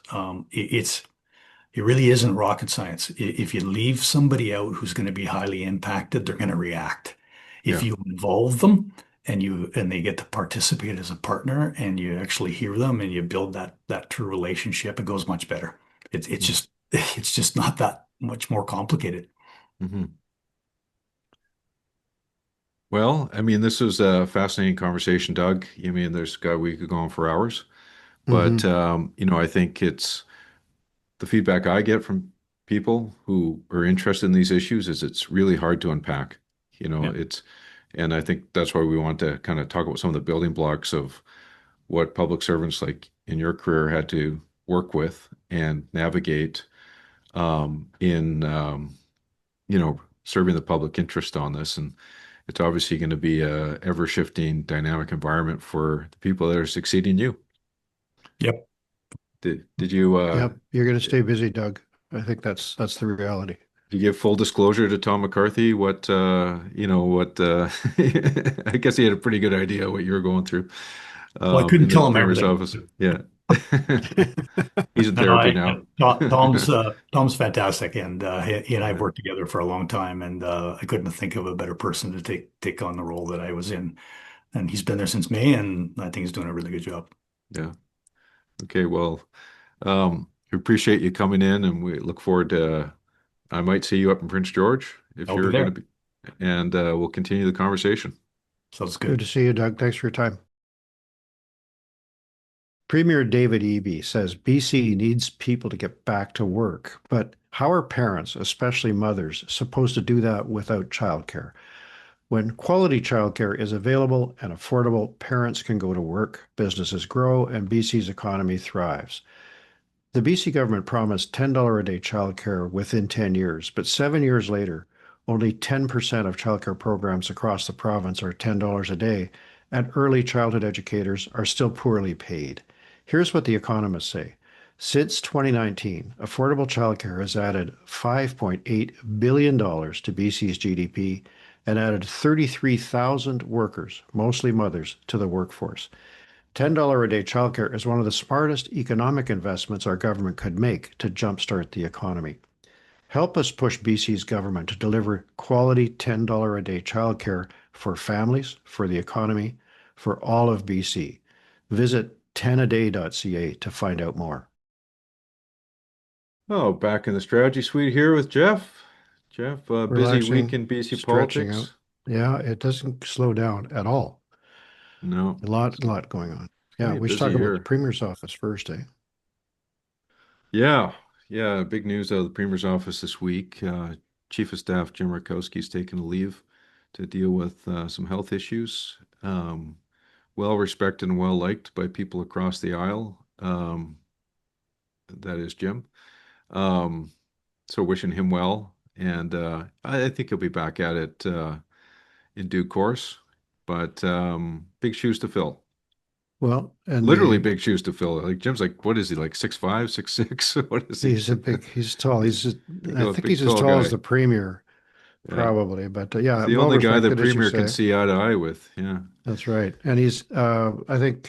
It really isn't rocket science. If you leave somebody out who's going to be highly impacted, they're going to react. If yeah, you involve them and they get to participate as a partner and you actually hear them and you build that true relationship, it goes much better. It's mm, just it's just not that much more complicated. mhm. Well, I mean, this was a fascinating conversation, Doug. I mean, we could go on for hours, but Hmm. I think it's the feedback I get from people who are interested in these issues is it's really hard to unpack. Yeah. And I think that's why we want to kind of talk about some of the building blocks of what public servants like in your career had to work with and navigate in serving the public interest on this. And it's obviously going to be a ever shifting dynamic environment for the people that are succeeding you. Yep. Did you Yep, you're going to stay busy, Doug. I think that's the reality. you give full disclosure to Tom McCarthy what I guess he had a pretty good idea what you were going through Well, I couldn't in the tell him Premier's everything. office. Yeah. He's in No, therapy now. Tom's fantastic, and he and I have Yeah. worked together for a long time, and I couldn't think of a better person to take on the role that I was in. And he's been there since May, and I think he's doing a really good job. Yeah. Okay, well, we appreciate you coming in and we look forward to I might see you up in Prince George if I'll be you're going to there. be and we'll continue the conversation. Sounds Good good. to see you, Doug. Thanks for your time. Premier David Eby says BC needs people to get back to work, but how are parents, especially mothers, supposed to do that without childcare? When quality childcare is available and affordable, parents can go to work, businesses grow, and BC's economy thrives. The BC government promised $10 a day childcare within 10 years, but 7 years later, only 10% of childcare programs across the province are $10 a day, and early childhood educators are still poorly paid. Here's what the economists say. Since 2019, affordable childcare has added $5.8 billion to BC's GDP and added 33,000 workers, mostly mothers, to the workforce. $10 a day childcare is one of the smartest economic investments our government could make to jumpstart the economy. Help us push BC's government to deliver quality $10 a day childcare for families, for the economy, for all of BC. Visit 10aday.ca to find out more. Oh, back in the strategy suite here with Geoff. Geoff, busy week Relaxing, in BC stretching out. politics. Yeah, it doesn't slow down at all. No, A lot going on. it's gonna Yeah, be a we should busy talk about the year. Premier's office first, eh? Yeah, yeah, big news out of the Premier's office this week. Chief of Staff Jim Rakowski's taken a leave to deal with some health issues. Well respected and well liked by people across the aisle. That is Jim. Um, so wishing him well, and I think he'll be back at it in due course. But big shoes to fill. Well, and Literally the big shoes to fill. Like Jim's like, what is he, like 6'5", 6'6"? What is he? he's tall. Big, I think big he's as tall tall as guy. the premier, Yeah. probably. But He's yeah, the well only guy the respected, as you premier can say. see eye to eye with. Yeah. That's right. And I think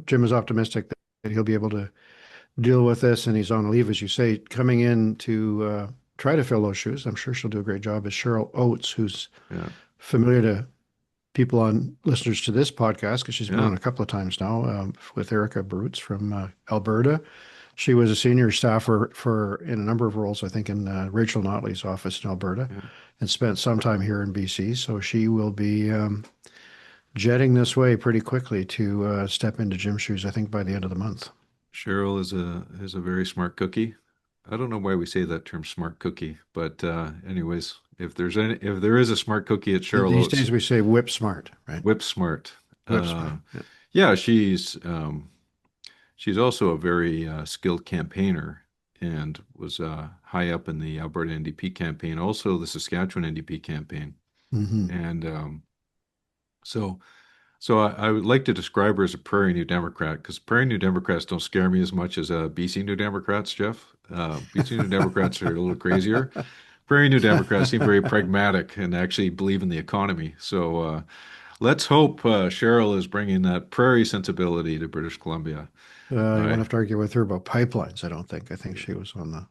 Jim is optimistic that he'll be able to deal with this, and he's on leave, as you say, coming in to try to fill those shoes. I'm sure she'll do a great job. Is Cheryl Oates, who's Yeah. familiar to people on listeners to this podcast because she's been Yeah. on a couple of times now with Erica Brutes from Alberta. She was a senior staffer for in a number of roles, I think, in Rachel Notley's office in Alberta, Yeah. and spent some time here in BC. So she will be jetting this way pretty quickly to step into Jim's shoes, I think, by the end of the month. Cheryl is a very smart cookie. I don't know why we say that term smart cookie, but anyways, if there is a smart cookie, it's Cheryl These Oates. days we say whip smart, right? Whip smart. Whip smart. Uh, Yeah. yeah, she's also a very skilled campaigner and was high up in the Alberta NDP campaign, also the Saskatchewan NDP campaign. Hmm. And so I would like to describe her as a Prairie New Democrat because Prairie New Democrats don't scare me as much as BC New Democrats, Jeff. BC New Democrats are a little crazier. Prairie New Democrats seem very pragmatic and actually believe in the economy. So let's hope Cheryl is bringing that prairie sensibility to British Columbia. You won't I have to argue with her about pipelines. I don't think. I think she was on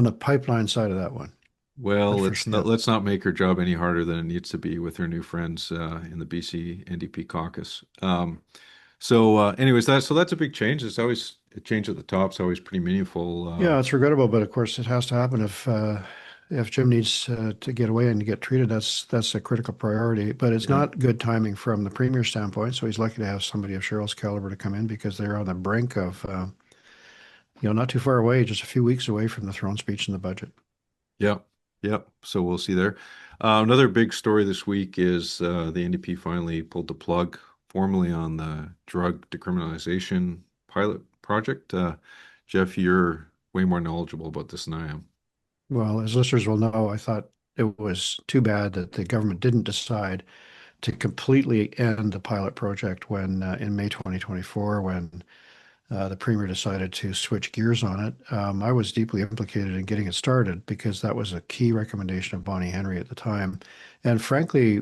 the pipeline side of that one. Well, That's for sure. let's not make her job any harder than it needs to be with her new friends in the BC NDP caucus. Anyways, that's a big change. It's always a change at the top. It's always pretty meaningful. Yeah, it's regrettable, but of course it has to happen if Jim needs to get away and to get treated. That's a critical priority. But it's Yeah, not good timing from the premier standpoint. So he's lucky to have somebody of Cheryl's caliber to come in because they're on the brink of not too far away, just a few weeks away from the throne speech and the budget. yeah, yeah. So we'll see there. Another big story this week is the NDP finally pulled the plug formally on the drug decriminalization pilot project. Jeff, you're way more knowledgeable about this than I am. Well, as listeners will know, I thought it was too bad that the government didn't decide to completely end the pilot project when in May 2024, when the premier decided to switch gears on it. I was deeply implicated in getting it started because that was a key recommendation of Bonnie Henry at the time, and frankly,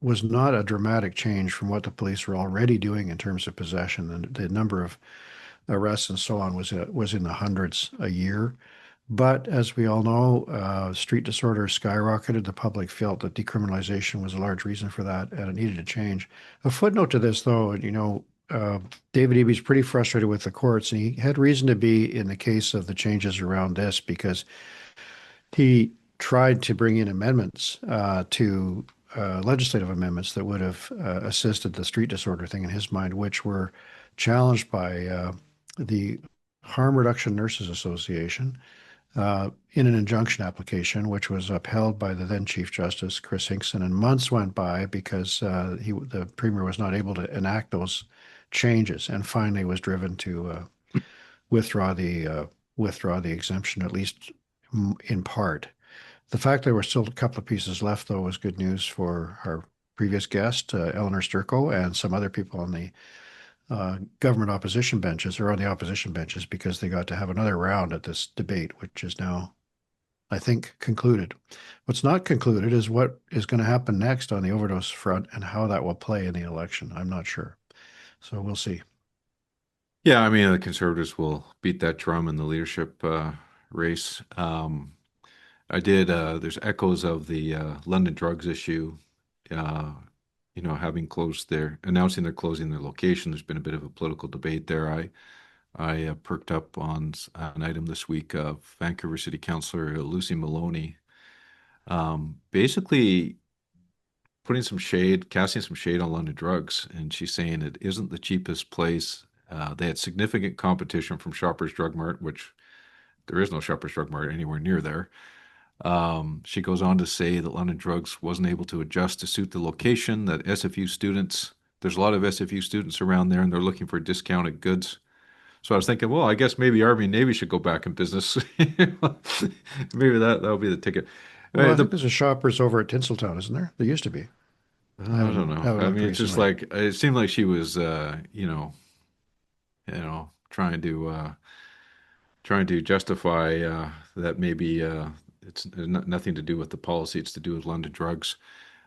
was not a dramatic change from what the police were already doing in terms of possession. And the number of arrests and so on was in the hundreds a year. But as we all know, street disorder skyrocketed. The public felt that decriminalization was a large reason for that, and it needed to change. A footnote to this, though, David Eby's pretty frustrated with the courts, and he had reason to be in the case of the changes around this because he tried to bring in amendments to legislative amendments that would have assisted the street disorder thing in his mind, which were challenged by the Harm Reduction Nurses Association in an injunction application, which was upheld by the then Chief Justice, Chris Hinkson. And months went by because the Premier was not able to enact those changes and finally was driven to withdraw the exemption, at least in part. The fact there were still a couple of pieces left, though, was good news for our previous guest, Eleanor Sturko, and some other people on the government opposition benches or on the opposition benches because they got to have another round at this debate, which is now, I think, concluded. What's not concluded is what is going to happen next on the overdose front and how that will play in the election. I'm not sure. So we'll see. Yeah, I mean, the Conservatives will beat that drum in the leadership race. There's echoes of the London drugs issue, uh, having announcing they're closing their location. There's been a bit of a political debate there. I perked up on an item this week of Vancouver City Councillor Lucy Maloney, basically casting some shade on London drugs, and she's saying it isn't the cheapest place. They had significant competition from Shoppers Drug Mart, which there is no Shoppers Drug Mart anywhere near there. She goes on to say that London Drugs wasn't able to adjust to suit the location, that there's a lot of SFU students around there and they're looking for discounted goods. So I was thinking, well, I guess maybe Army and Navy should go back in business. Maybe that'll be the ticket. Well, I The think there's a Shoppers over at Tinseltown, isn't there? There used to be. I don't know. Haven't I looked mean, it's just recently. like it seemed like she was, trying to justify that maybe it's nothing to do with the policy, it's to do with London drugs.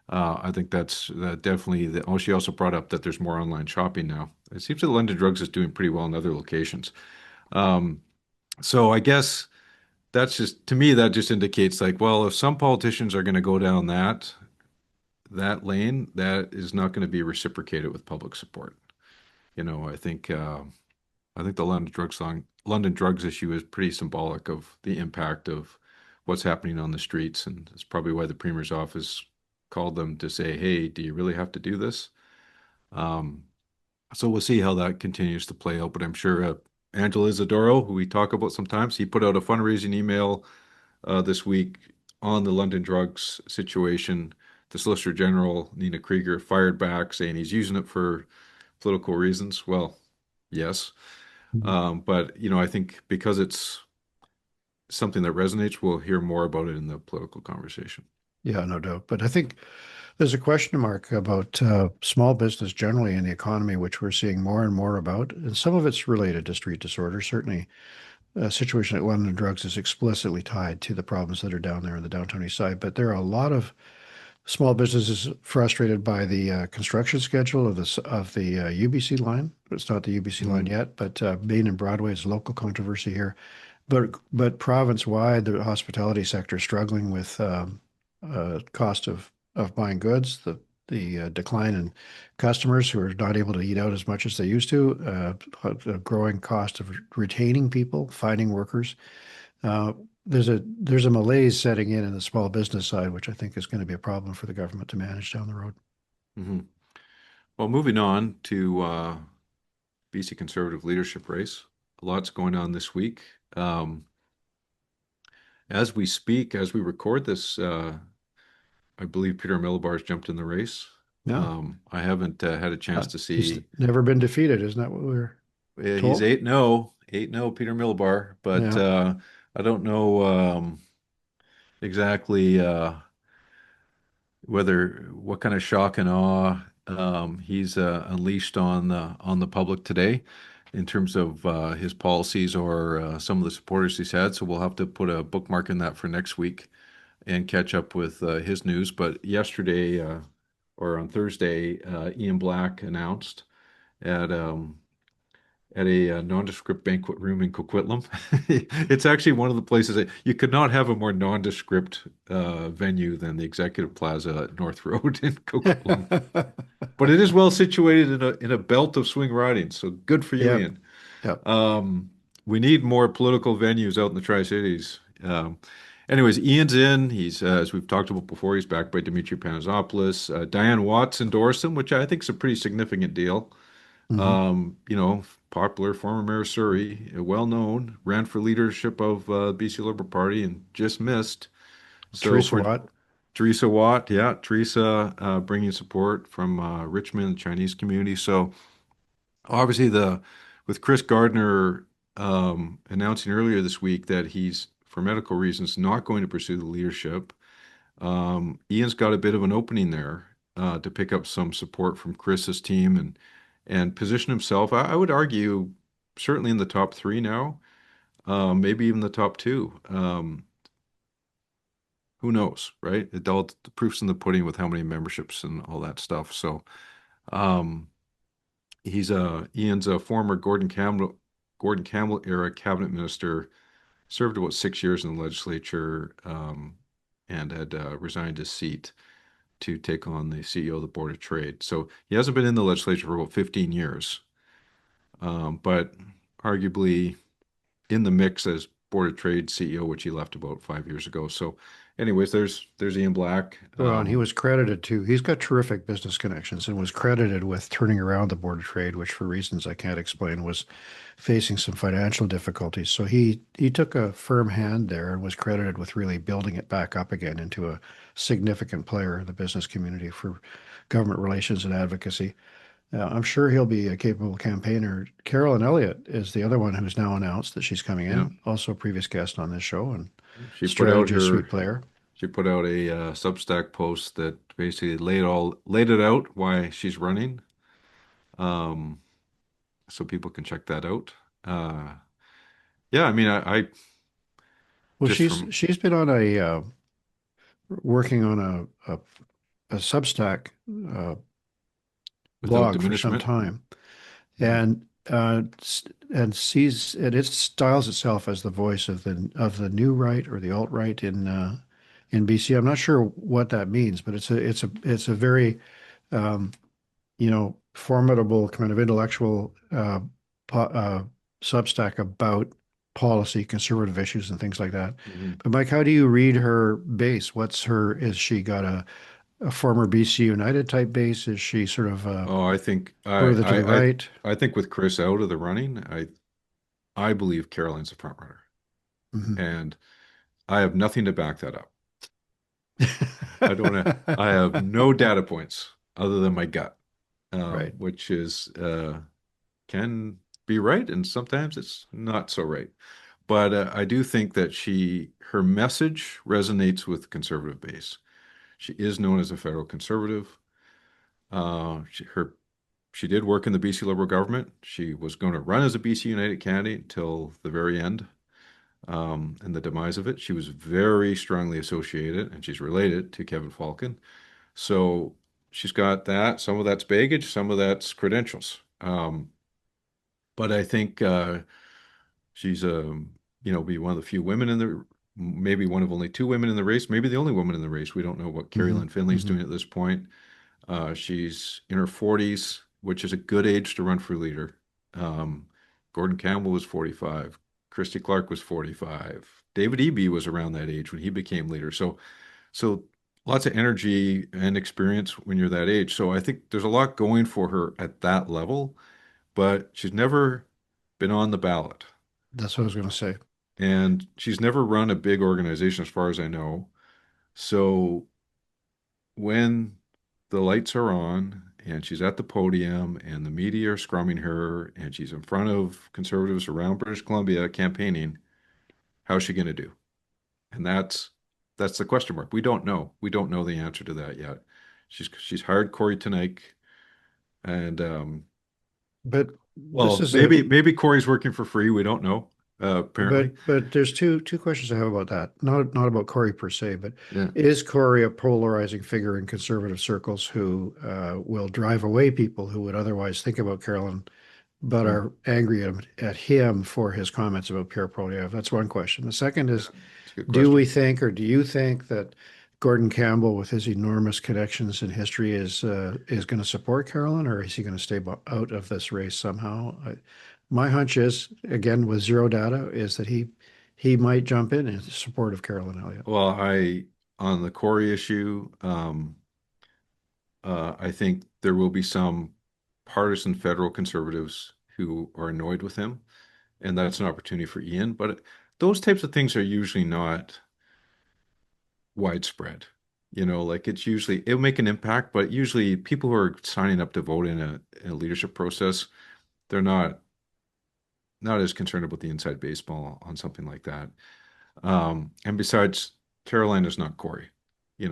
I think that's definitely the. Oh, she also brought up that there's more online shopping now. It seems that London Drugs is doing pretty well in other locations. Um, so I guess that's just to me that just indicates like, well, if some politicians are going to go down that lane, that is not going to be reciprocated with public support. I think the London drugs issue is pretty symbolic of the impact of what's happening on the streets, and it's probably why the Premier's office called them to say, "Hey, do you really have to do this?" Um, so we'll see how that continues to play out. But I'm sure Angela Isidoro, who we talk about sometimes, he put out a fundraising email this week on the London drugs situation. The Solicitor General, Nina Krieger, fired back saying he's using it for political reasons. Well, yes. Mhm. But I think because it's something that resonates, we'll hear more about it in the political conversation. Yeah, no doubt. But I think there's a question mark about small business generally in the economy, which we're seeing more and more about. And some of it's related to street disorder. Certainly, a situation like London Drugs is explicitly tied to the problems that are down there in the downtown east side. But there are a lot of small businesses frustrated by the construction schedule of the UBC line. It's not the UBC line Mhm. yet, but Main and Broadway is local controversy here. But province-wide, the hospitality sector is struggling with cost of buying goods, the decline in customers who are not able to eat out as much as they used to, the growing cost of retaining people, finding workers. Uh, there's a malaise setting in the small business side, which I think is going to be a problem for the government to manage down the road. Mhm. Well, moving on to BC Conservative leadership race. A lot's going on this week. As we speak, as we record this, I believe Peter Millibar's jumped in the race. Yeah, I haven't had a chance to he's see. never been defeated, isn't that what we were He's told? 8-0, 8-0, Peter Millibar, but Yeah, I don't know exactly whether what kind of shock and awe he's unleashed on the public today in terms of his policies or some of the supporters he's had. So we'll have to put a bookmark in that for next week and catch up with his news. But yesterday or on Thursday, Ian Black announced at um, at a nondescript banquet room in Coquitlam. It's actually one of the places that you could not have a more nondescript venue than the Executive Plaza at North Road in Coquitlam. But it is well situated in a belt of swing riding, so good for you, yep, Ian. yep. Um, we need more political venues out in the Tri-Cities. Anyways, Ian's in. He's, as we've talked about before, he's backed by Dimitri Panagopoulos. Diane Watts endorsed him, which I think is a pretty significant deal. Hmm. Popular former mayor of Surrey, well known, ran for leadership of BC Liberal Party and just missed. So Teresa for Watt. Teresa Watt, yeah, Teresa bringing support from Richmond, the Chinese community. So obviously the with Chris Gardner announcing earlier this week that he's for medical reasons not going to pursue the leadership. Ian's got a bit of an opening there to pick up some support from Chris's team and position himself. I would argue certainly in the top three now, maybe even the top two. Who knows, right? The proof's in the pudding with how many memberships and all that stuff. So um, Ian's a former Gordon Campbell era cabinet minister, served about 6 years in the legislature, and had resigned his seat to take on the CEO of the Board of Trade. So he hasn't been in the legislature for about 15 years, but arguably in the mix as Board of Trade CEO, which he left about 5 years ago. So, anyways, there's Ian Black. Well, and he was credited too. He's got terrific business connections and was credited with turning around the Board of Trade, which for reasons I can't explain was facing some financial difficulties. So he took a firm hand there and was credited with really building it back up again into a significant player in the business community for government relations and advocacy. I'm sure he'll be a capable campaigner. Carolyn Elliott is the other one who's now announced that she's coming Yeah, in, also a previous guest on this show and she put out strategist, sweet her player. she put out a Substack post that basically laid it out why she's running. Um, so people can check that out. Yeah, I mean, I Well, just from she's been on a working on a Substack uh, without blog for some diminishment. time, Mhm. and and it styles itself as the voice of the new right or the alt right in BC. I'm not sure what that means, but it's a very formidable kind of intellectual Substack about policy, conservative issues, and things like that. Mhm. But Mike, how do you read her base? Is she got a former BC United type base? Is she sort of Oh, I think further to the right? I think with Chris out of the running, I believe Caroline's the front runner, Mhm. and I have nothing to back that up. I have no data points other than my gut, Right. which is can be right, and sometimes it's not so right. But I do think that her message resonates with the conservative base. She is known as a federal conservative. She did work in the BC Liberal government. She was going to run as a BC United candidate until the very end, and the demise of it. She was very strongly associated, and she's related to Kevin Falcon. So she's got that. Some of that's baggage, some of that's credentials. But I think she's be one of the few women in the, maybe one of only two women in the race, maybe the only woman in the race. We don't know what Carrie Hmm. Lynn Finley's Hmm. doing at this point. She's in her 40s, which is a good age to run for leader. Um, Gordon Campbell was 45. Christy Clark was 45. David Eby was around that age when he became leader. So lots of energy and experience when you're that age. So I think there's a lot going for her at that level, but she's never been on the ballot. That's what I was going to say. And she's never run a big organization as far as I know. So when the lights are on and she's at the podium and the media are scrumming her and she's in front of conservatives around British Columbia campaigning, how's she going to do? And that's the question mark. We don't know. We don't know the answer to that yet. She's hired Corey Tenike, and But this well, is a maybe Corey's working for free. We don't know. Apparently, but there's two questions I have about that. Not about Corey per se, but yeah. is Corey a polarizing figure in conservative circles who will drive away people who would otherwise think about Carolyn but Mm, are angry at him for his comments about Pierre Poilievre? That's one question. The second yeah, is, it's a good question. do you think that Gordon Campbell, with his enormous connections in history, is going to support Carolyn, or is he going to stay out of this race somehow? My hunch is, again, with zero data, is that he might jump in support of Carolyn Elliott. Well, on the Corey issue, I think there will be some partisan federal conservatives who are annoyed with him, and that's an opportunity for Ian. But those types of things are usually not widespread. Like it'll make an impact, but usually people who are signing up to vote in a leadership process, they're not as concerned about the inside baseball on something like that. And besides, Caroline is not Corey,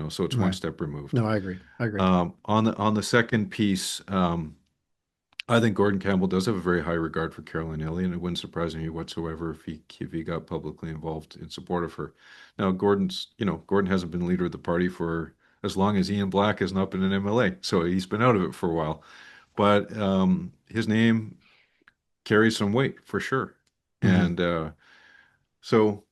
so it's one Right. step removed. No, I agree. I agree. On the second piece, I think Gordon Campbell does have a very high regard for Caroline Elliott, and it wouldn't surprise me whatsoever if he got publicly involved in support of her. Now, Gordon hasn't been leader of the party for as long as Ian Black has not been an MLA, so he's been out of it for a while. But his name carries some weight for sure, Hmm. and so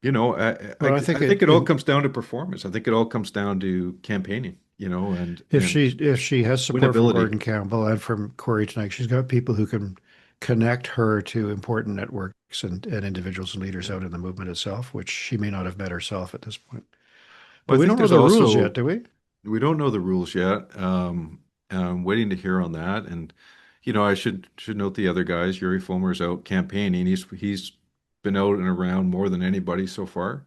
Well, I I think think it all comes down to performance. I think it all comes down to campaigning, and if she has support from winnability. Gordon Campbell and from Corey tonight, she's got people who can connect her to important networks and individuals and leaders Yeah. out in the movement itself, which she may not have met herself at this point. But Well, I we think don't know there's the rules yet, also do we? we don't know the rules yet. I'm waiting to hear on that. And I should note the other guys. Yuri Fulmer's out campaigning. He's been out and around more than anybody so far.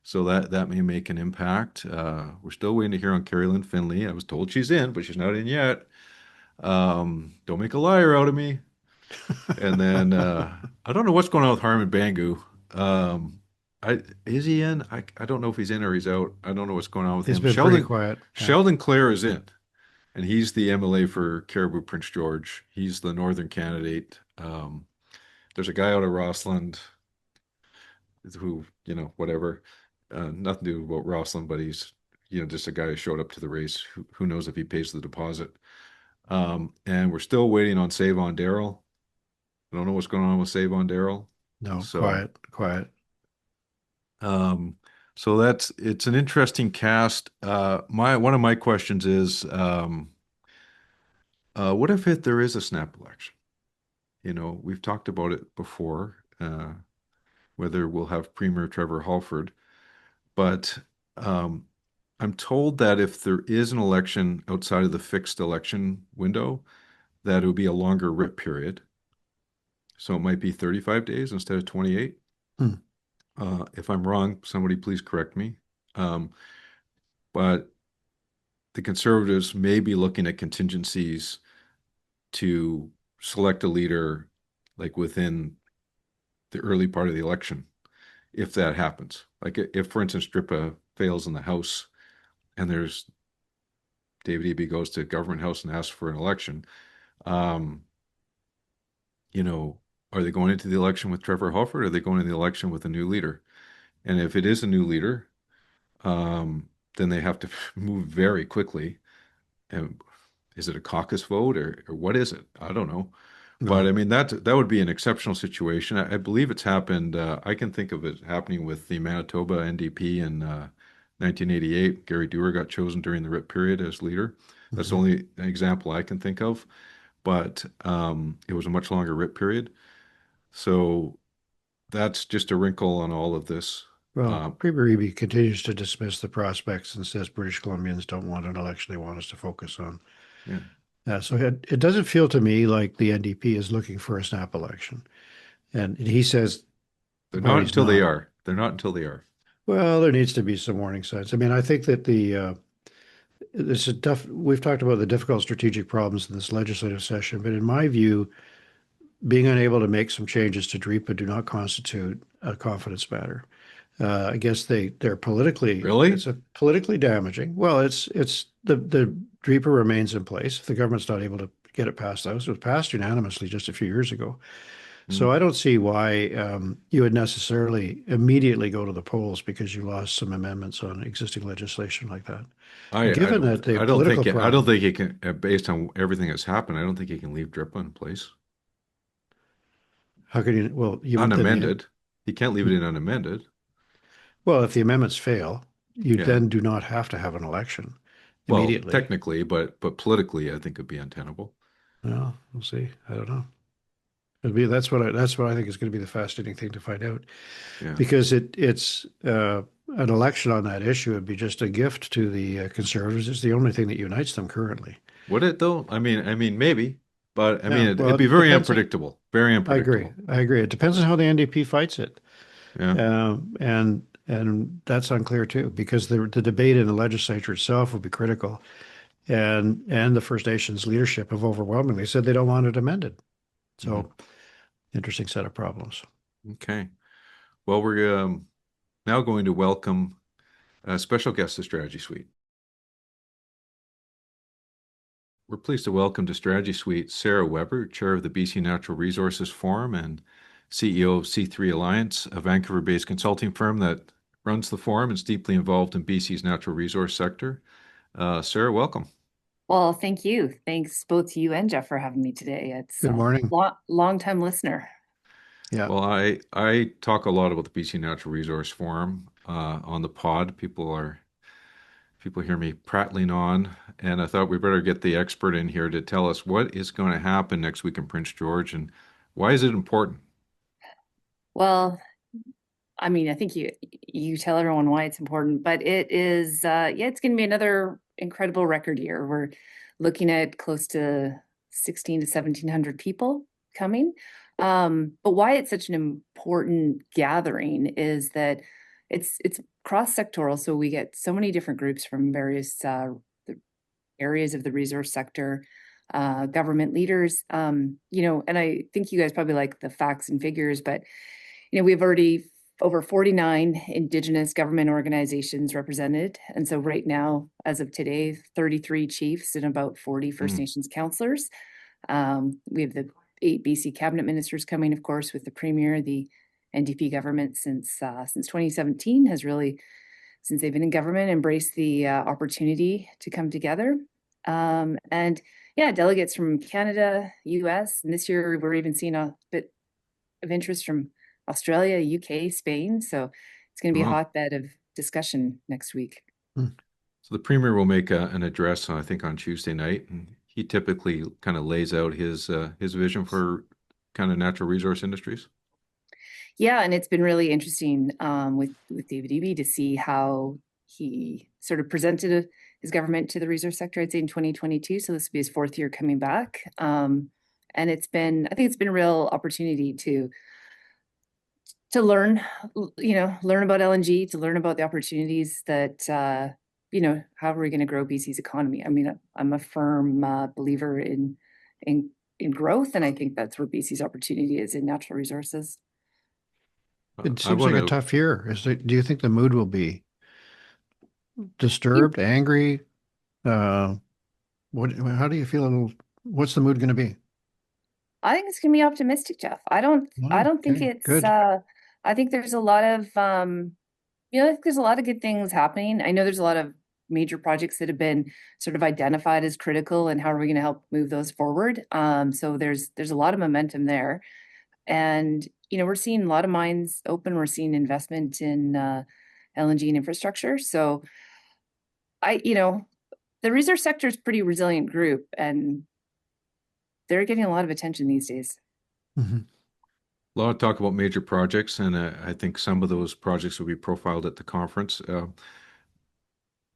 So that may make an impact. We're still waiting to hear on Carrie Lynn Finley. I was told she's in, but she's not in yet. Don't make a liar out of me. And then I don't know what's going on with Harmon Bangu. Um, is he in? I don't know if he's in or he's out. I don't know what's going on with He's him. been pretty Sheldon quiet. Yeah. Sheldon Clare is in. and he's the MLA for Caribou Prince George. He's the northern candidate. There's a guy out of Rossland who, whatever, nothing to do about Rossland, but he's, just a guy who showed up to the race. Who knows if he pays the deposit? And we're still waiting on Save on Daryl. I don't know what's going on with Save on Daryl. No, So, quiet. So it's an interesting cast. One of my questions is, what if there is a snap election? We've talked about it before, whether we'll have Premier Trevor Halford, but I'm told that if there is an election outside of the fixed election window, that it would be a longer RIP period. So it might be 35 days instead of 28. Hmm. If I'm wrong, somebody please correct me. But the Conservatives may be looking at contingencies to select a leader like within the early part of the election, if that happens. Like if, for instance, DRIPA fails in the House and there's David Eby goes to Government House and asks for an election, are they going into the election with Trevor Halford, or are they going into the election with a new leader? And if it is a new leader, then they have to move very quickly. And is it a caucus vote or what is it? I don't know. No. But I mean, that would be an exceptional situation. I believe it's happened. I can think of it happening with the Manitoba NDP in 1988. Gary Dewar got chosen during the RIP period as leader. That's the only example I can think of. But it was a much longer RIP period. So that's just a wrinkle on all of this. Well, Premier Eby continues to dismiss the prospects and says British Columbians don't want an election. They want us to focus on. Yeah. So it doesn't feel to me like the NDP is looking for a snap election. And he says They're not until they are. They're not until they are. Well, there needs to be some warning signs. I mean, I think that we've talked about the difficult strategic problems in this legislative session, but in my view, being unable to make some changes to DRIPA do not constitute a confidence matter. I guess they're politically Really? It's a politically damaging. Well, it's the DRIPA remains in place. If the government's not able to get it passed, it was passed unanimously just a few years ago. So I don't see why you would necessarily immediately go to the polls because you lost some amendments on existing legislation like that. I don't think he can, based on everything that's happened, I don't think he can leave DRIPA in place. How can you? Well, unamended. He can't leave it in unamended. Well, if the amendments fail, you then do not have to have an election immediately. Well, technically, but politically, I think it'd be untenable. Well, we'll see. I don't know. That's what I think is going to be the fascinating thing to find out, because it's an election on that issue would be just a gift to the Conservatives. It's the only thing that unites them currently. Would it though? I mean, maybe, but I mean, it'd be very unpredictable. Very unpredictable. I agree. It depends on how the NDP fights it. Yeah. And that's unclear too, because the debate in the legislature itself will be critical, and the First Nations leadership have overwhelmingly said they don't want it amended. So. Interesting set of problems. Okay. Well, we're now going to welcome a special guest to Strategy Suite. We're pleased to welcome to Strategy Suite Sarah Weber, Chair of the BC Natural Resources Forum and CEO of C3 Alliance, a Vancouver-based consulting firm that runs the forum and is deeply involved in BC's natural resource sector. Sarah, welcome. Well, thank you. Thanks both to you and Geoff for having me today. It's Good morning. Long-time listener. Yeah. Well, I talk a lot about the BC Natural Resource Forum on the pod. People hear me prattling on, and I thought we better get the expert in here to tell us what is going to happen next week in Prince George and why is it important? Well, I mean, I think you tell everyone why it's important, but it is, it's going to be another incredible record year. We're looking at close to 16 to 1,700 people coming. But why it's such an important gathering is that it's cross-sectoral. So we get so many different groups from various areas of the resource sector, government leaders, and I think you guys probably like the facts and figures, but we've already over 49 Indigenous government organizations represented. And so right now, as of today, 33 chiefs and about 40 First Nations councillors. We have the 8 BC cabinet ministers coming, of course, with the premier. The NDP government since 2017 has really, since they've been in government, embraced the opportunity to come together. And yeah, delegates from Canada, US, and this year we're even seeing a bit of interest from Australia, UK, Spain. So it's going to be a hotbed of discussion next week. So the premier will make an address, I think, on Tuesday night, and he typically kind of lays out his vision for kind of natural resource industries. Yeah, and it's been really interesting with David Eby to see how he sort of presented his government to the resource sector, I'd say in 2022. So this will be his 4th year coming back. And I think it's been a real opportunity to learn, learn about LNG, to learn about the opportunities that, how are we going to grow BC's economy? I mean, I'm a firm believer in growth, and I think that's where BC's opportunity is in natural resources. It seems like a tough year. Do you think the mood will be disturbed, angry? How do you feel? What's the mood going to be? I think it's going to be optimistic, Geoff. I don't think it's good. I think there's a lot of I think there's a lot of good things happening. I know there's a lot of major projects that have been sort of identified as critical, and how are we going to help move those forward? So there's a lot of momentum there. And we're seeing a lot of mines open. We're seeing investment in LNG and infrastructure. So the resource sector is a pretty resilient group, and they're getting a lot of attention these days. Mm-hmm. A lot of talk about major projects, and I think some of those projects will be profiled at the conference.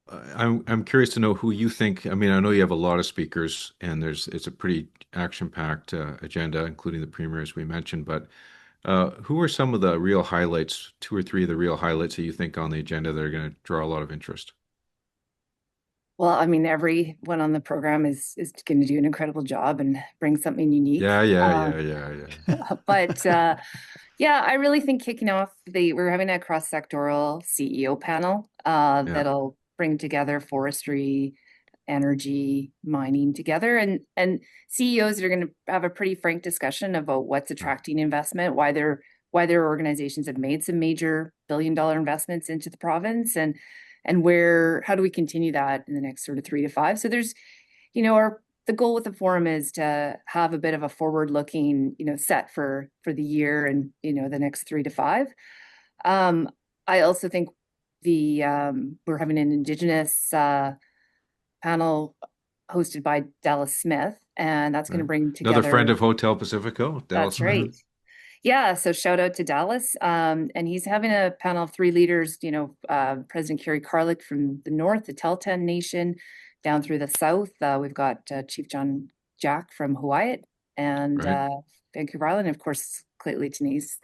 I'm curious to know who you think. I mean, I know you have a lot of speakers, and it's a pretty action-packed agenda, including the premier, as we mentioned. But who are some of the real highlights, 2 or 3 of the real highlights that you think on the agenda that are going to draw a lot of interest? Well, I mean, everyone on the program is going to do an incredible job and bring something unique. Yeah. But yeah, I really think kicking off we're having a cross-sectoral CEO panel that'll bring together forestry, energy, mining together, and CEOs are going to have a pretty frank discussion about what's attracting investment, why their organizations have made some major billion-dollar investments into the province, and how do we continue that in the next sort of 3 to 5. So there's, the goal with the forum is to have a bit of a forward-looking, set for the year and, the next 3 to 5. I also think we're having an Indigenous panel hosted by Dallas Smith, and that's going to bring together another friend of Hotel Pacifico. Dallas Smith. Right. Yeah, so shout out to Dallas. And he's having a panel of 3 leaders, President Kerry Carlick from the north, the Tahltan Nation, down through the south. We've got Chief John Jack from Hawaii and Vancouver Island, and of course, Clayton Tenay's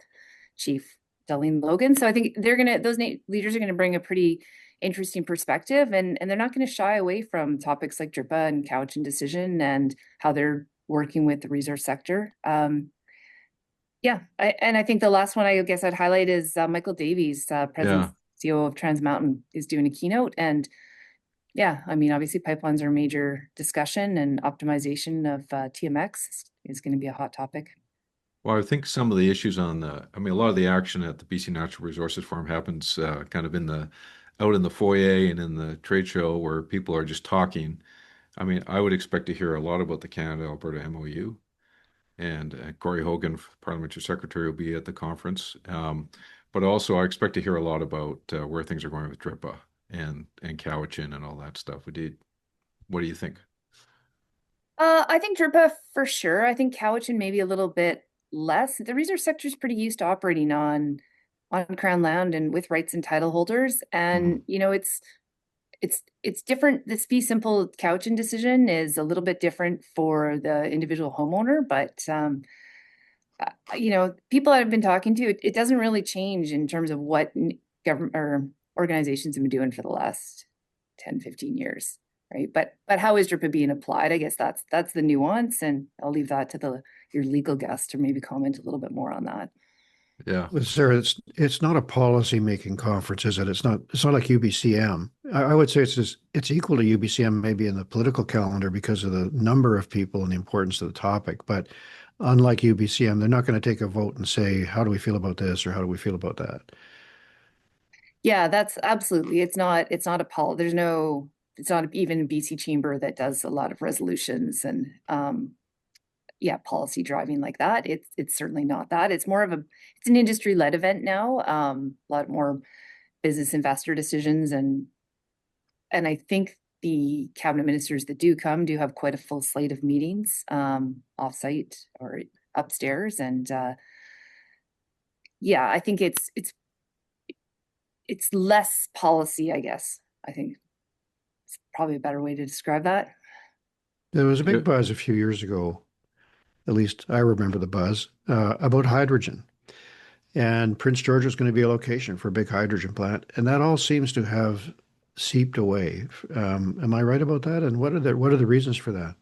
Chief Darlene Logan. So I think those leaders are going to bring a pretty interesting perspective, and they're not going to shy away from topics like DRIPA and Cowichan decision and how they're working with the resource sector. I think the last one I guess I'd highlight is Michael Davies, President CEO of Trans Mountain, is doing a keynote. And I mean, obviously pipelines are a major discussion, and optimization of TMX is going to be a hot topic. Well, I think some of the issues a lot of the action at the BC Natural Resources Forum happens kind of out in the foyer and in the trade show where people are just talking. I mean, I would expect to hear a lot about the Canada-Alberta MOU. And Corey Hogan, Parliamentary Secretary, will be at the conference. But also, I expect to hear a lot about where things are going with DRIPA and Cowichan and all that stuff. What do you think? I think DRIPA for sure. I think Cowichan maybe a little bit less. The resource sector is pretty used to operating on Crown land and with rights and title holders. And, it's different. This fee simple Cowichan decision is a little bit different for the individual homeowner, but people I've been talking to, it doesn't really change in terms of what government or organizations have been doing for the last 10, 15 years, right? But how is DRIPA being applied? I guess that's the nuance, and I'll leave that to your legal guest to maybe comment a little bit more on that. Yeah. Well, Sarah, it's not a policy making conference, is it? It's not like UBCM. I would say it's equal to UBCM maybe in the political calendar because of the number of people and the importance of the topic. But unlike UBCM, they're not going to take a vote and say, how do we feel about this or how do we feel about that? Yeah, that's absolutely. It's not a it's not even a BC chamber that does a lot of resolutions and yeah, policy driving like that. It's certainly not that. It's an industry-led event now. A lot more business investor decisions and I think the cabinet ministers that do come do have quite a full slate of meetings offsite or upstairs. And yeah, I think it's less policy, I guess. I think it's probably a better way to describe that. There was a Yeah. big buzz a few years ago, at least I remember the buzz, about hydrogen. And Prince George was going to be a location for a big hydrogen plant. And that all seems to have seeped away. Am I right about that? And what are the reasons for that?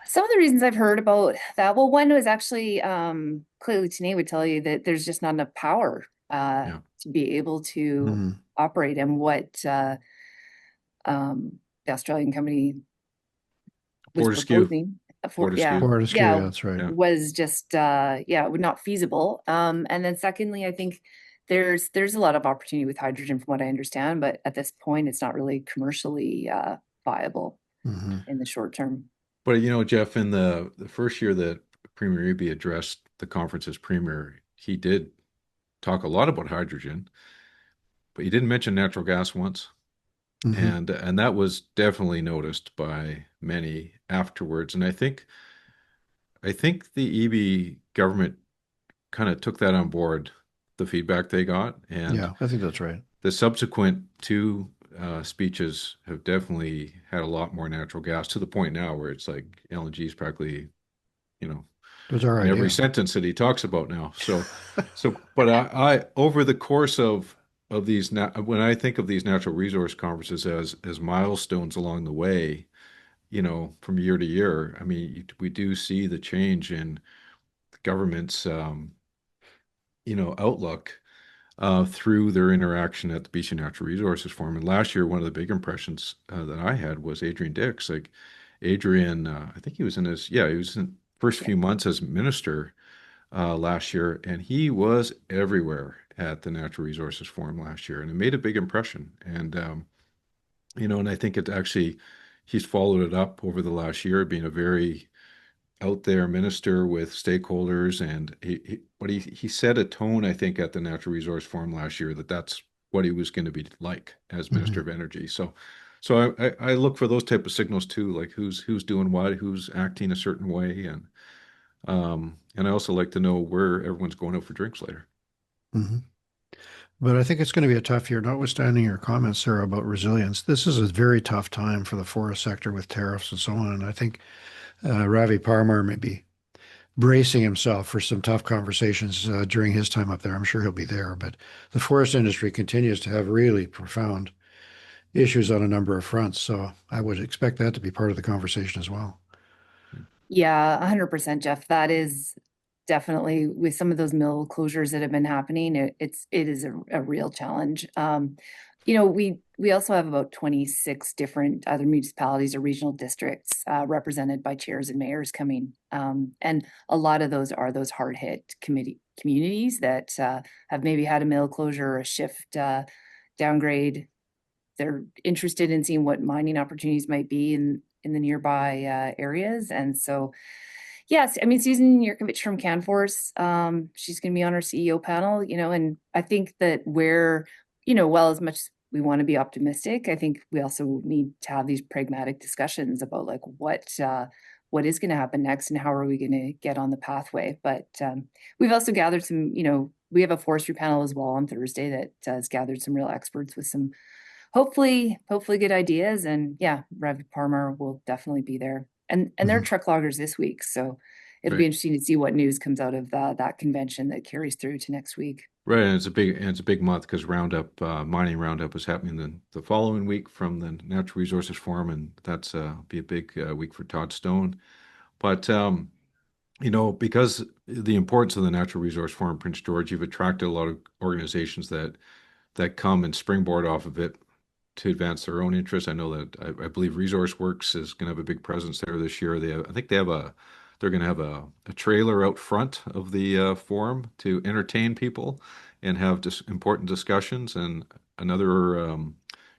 Some of the reasons I've heard about that, well, one was actually clearly Tanae would tell you that there's just not enough power Yeah. to be able to Mhm. operate. And what the Australian company was Fortescue. proposing Fortescue. Fortescue, yeah, yeah, that's right. Yeah. was just not feasible. And then secondly, I think there's a lot of opportunity with hydrogen from what I understand, but at this point it's not really commercially viable Mhm. in the short term. But you know, Jeff, in the first year that Premier Eby addressed the conference as premier, he did talk a lot about hydrogen, but he didn't mention natural gas once. Mhm. And that was definitely noticed by many afterwards. And I think the Eby government kind of took that on board, the feedback they got, and Yeah, I think that's right. the subsequent two speeches have definitely had a lot more natural gas to the point now where it's like LNG is practically, you know, It was our in every idea. sentence that he talks about now. But I over the course of these, when I think of these natural resource conferences as milestones along the way, from year to year, I mean, we do see the change in the government's, outlook through their interaction at the BC Natural Resources Forum. And last year, one of the big impressions that I had was Adrian Dix. Like Adrian, I think he was he was in first Yeah. few months as minister last year, and he was everywhere at the Natural Resources Forum last year, and it made a big impression. And I think it actually he's followed it up over the last year, being a very out there minister with stakeholders, and he set a tone, I think, at the Natural Resource Forum last year that's what he was going to be like as Minister Mhm. of Energy. So I look for those type of signals too, like who's doing what, who's acting a certain way, and I also like to know where everyone's going out for drinks later. Mhm. But I think it's going to be a tough year, notwithstanding your comments, Sarah, about resilience. This is a very tough time for the forest sector with tariffs and so on. And I think Ravi Parmar may be bracing himself for some tough conversations during his time up there. I'm sure he'll be there. But the forest industry continues to have really profound issues on a number of fronts. So I would expect that to be part of the conversation as well. Yeah, 100%, Jeff. That is definitely with some of those mill closures that have been happening. It is a real challenge. We also have about 26 different other municipalities or regional districts represented by chairs and mayors coming, and a lot of those are those hard hit communities that have maybe had a mill closure or a shift downgrade. They're interested in seeing what mining opportunities might be in the nearby areas. And so, yes, I mean, Susan Yurkovich from CanForce, she's going to be on our CEO panel, and I think that well, as much as we want to be optimistic, I think we also need to have these pragmatic discussions about like what is going to happen next and how are we going to get on the pathway. But we've also gathered some, we have a forestry panel as well on Thursday that has gathered some real experts with some hopefully good ideas. And yeah, Rev Parmar will definitely be there. And they're Mhm. truck loggers this week. So it'll be Right. interesting to see what news comes out of that convention that carries through to next week. Right, and it's a big month because Roundup, mining Roundup is happening the following week from the Natural Resources Forum, and that's be a big week for Todd Stone. But because the importance of the Natural Resource Forum Prince George, you've attracted a lot of organizations that come and springboard off of it to advance their own interests. I know that I believe Resource Works is going to have a big presence there this year. I think they're going to have a trailer out front of the forum to entertain people and have important discussions. And another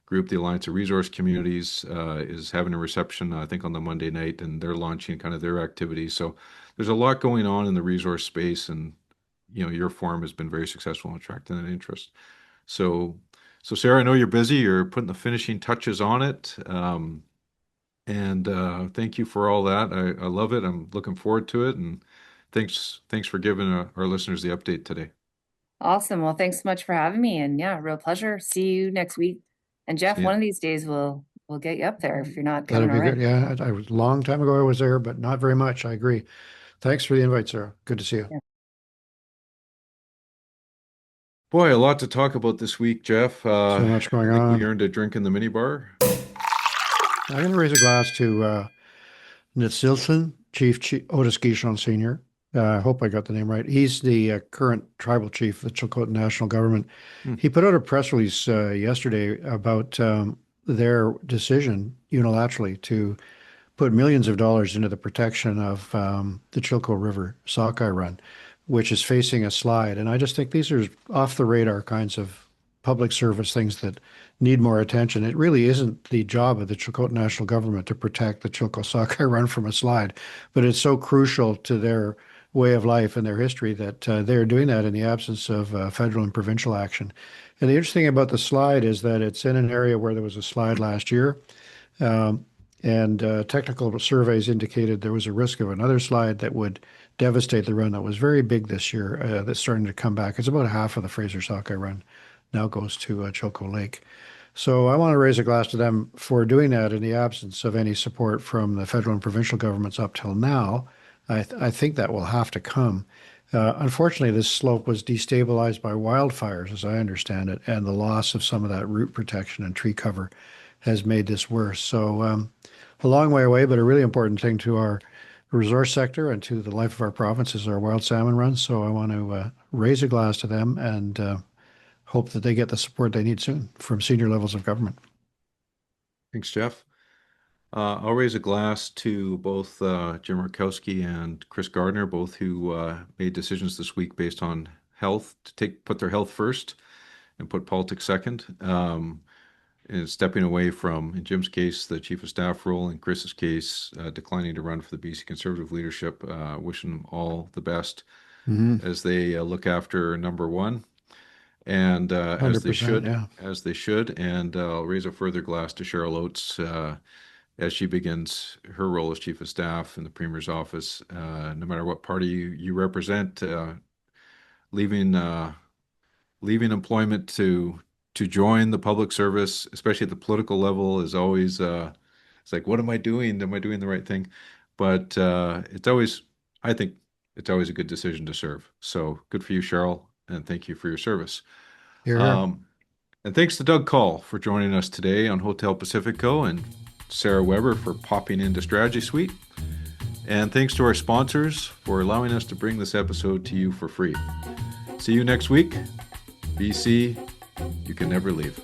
group, the Alliance of Resource Communities, is having a reception, I think, on the Monday night, and they're launching kind of their activities. So there's a lot going on in the resource space, and your forum has been very successful in attracting that interest. So Sarah, I know you're busy. You're putting the finishing touches on it. And thank you for all that. I love it. I'm looking forward to it. And thanks for giving our listeners the update today. Awesome. Well, thanks so much for having me. And yeah, real pleasure. See you next week. And Geoff, See ya. one of these days we'll get you up there if you're not That'd coming be good. already. Yeah, I was a long time ago I was there, but not very much. I agree. Thanks for the invite, Sarah. Good to see you. Yeah. Boy, a lot to talk about this week, Geoff. So much going I think on. we earned a drink in the minibar. I'm going to raise a glass to Nitsilson, Chief Otis Guichon Sr. I hope I got the name right. He's the current tribal chief of the Chilcotin National Government. He put out a press release yesterday about their decision unilaterally to put millions of dollars into the protection of the Chilco River sockeye run, which is facing a slide. And I just think these are off the radar kinds of public service things that need more attention. It really isn't the job of the Chilcotin National Government to protect the Chilco sockeye run from a slide, but it's so crucial to their way of life and their history that they're doing that in the absence of federal and provincial action. And the interesting thing about the slide is that it's in an area where there was a slide last year. And technical surveys indicated there was a risk of another slide that would devastate the run that was very big this year that's starting to come back. It's about half of the Fraser Sockeye run now goes to Chilco Lake. So I want to raise a glass to them for doing that in the absence of any support from the federal and provincial governments up till now. I think that will have to come. Unfortunately, this slope was destabilized by wildfires, as I understand it, and the loss of some of that root protection and tree cover has made this worse. So a long way away, but a really important thing to our resource sector and to the life of our province is our wild salmon run. So I want to raise a glass to them and hope that they get the support they need soon from senior levels of government. Thanks, Geoff. I'll raise a glass to both Jim Rakowski and Chris Gardner, both who made decisions this week based on health, to put their health first and put politics second. And stepping away from, in Jim's case, the chief of staff role, in Chris's case, declining to run for the BC Conservative leadership. Wishing them all the best as they look after number one. And as they should, yeah. And I'll raise a further glass to Cheryl Oates as she begins her role as chief of staff in the Premier's office. No matter what party you represent, leaving employment to join the public service, especially at the political level, is always it's like, what am I doing? Am I doing the right thing? But I think it's always a good decision to serve. So good for you, Cheryl, and thank you for your service. Here. And thanks to Doug Caul for joining us today on Hotel Pacifico, and Sarah Weber for popping into Strategy Suite. And thanks to our sponsors for allowing us to bring this episode to you for free. See you next week. BC, you can never leave.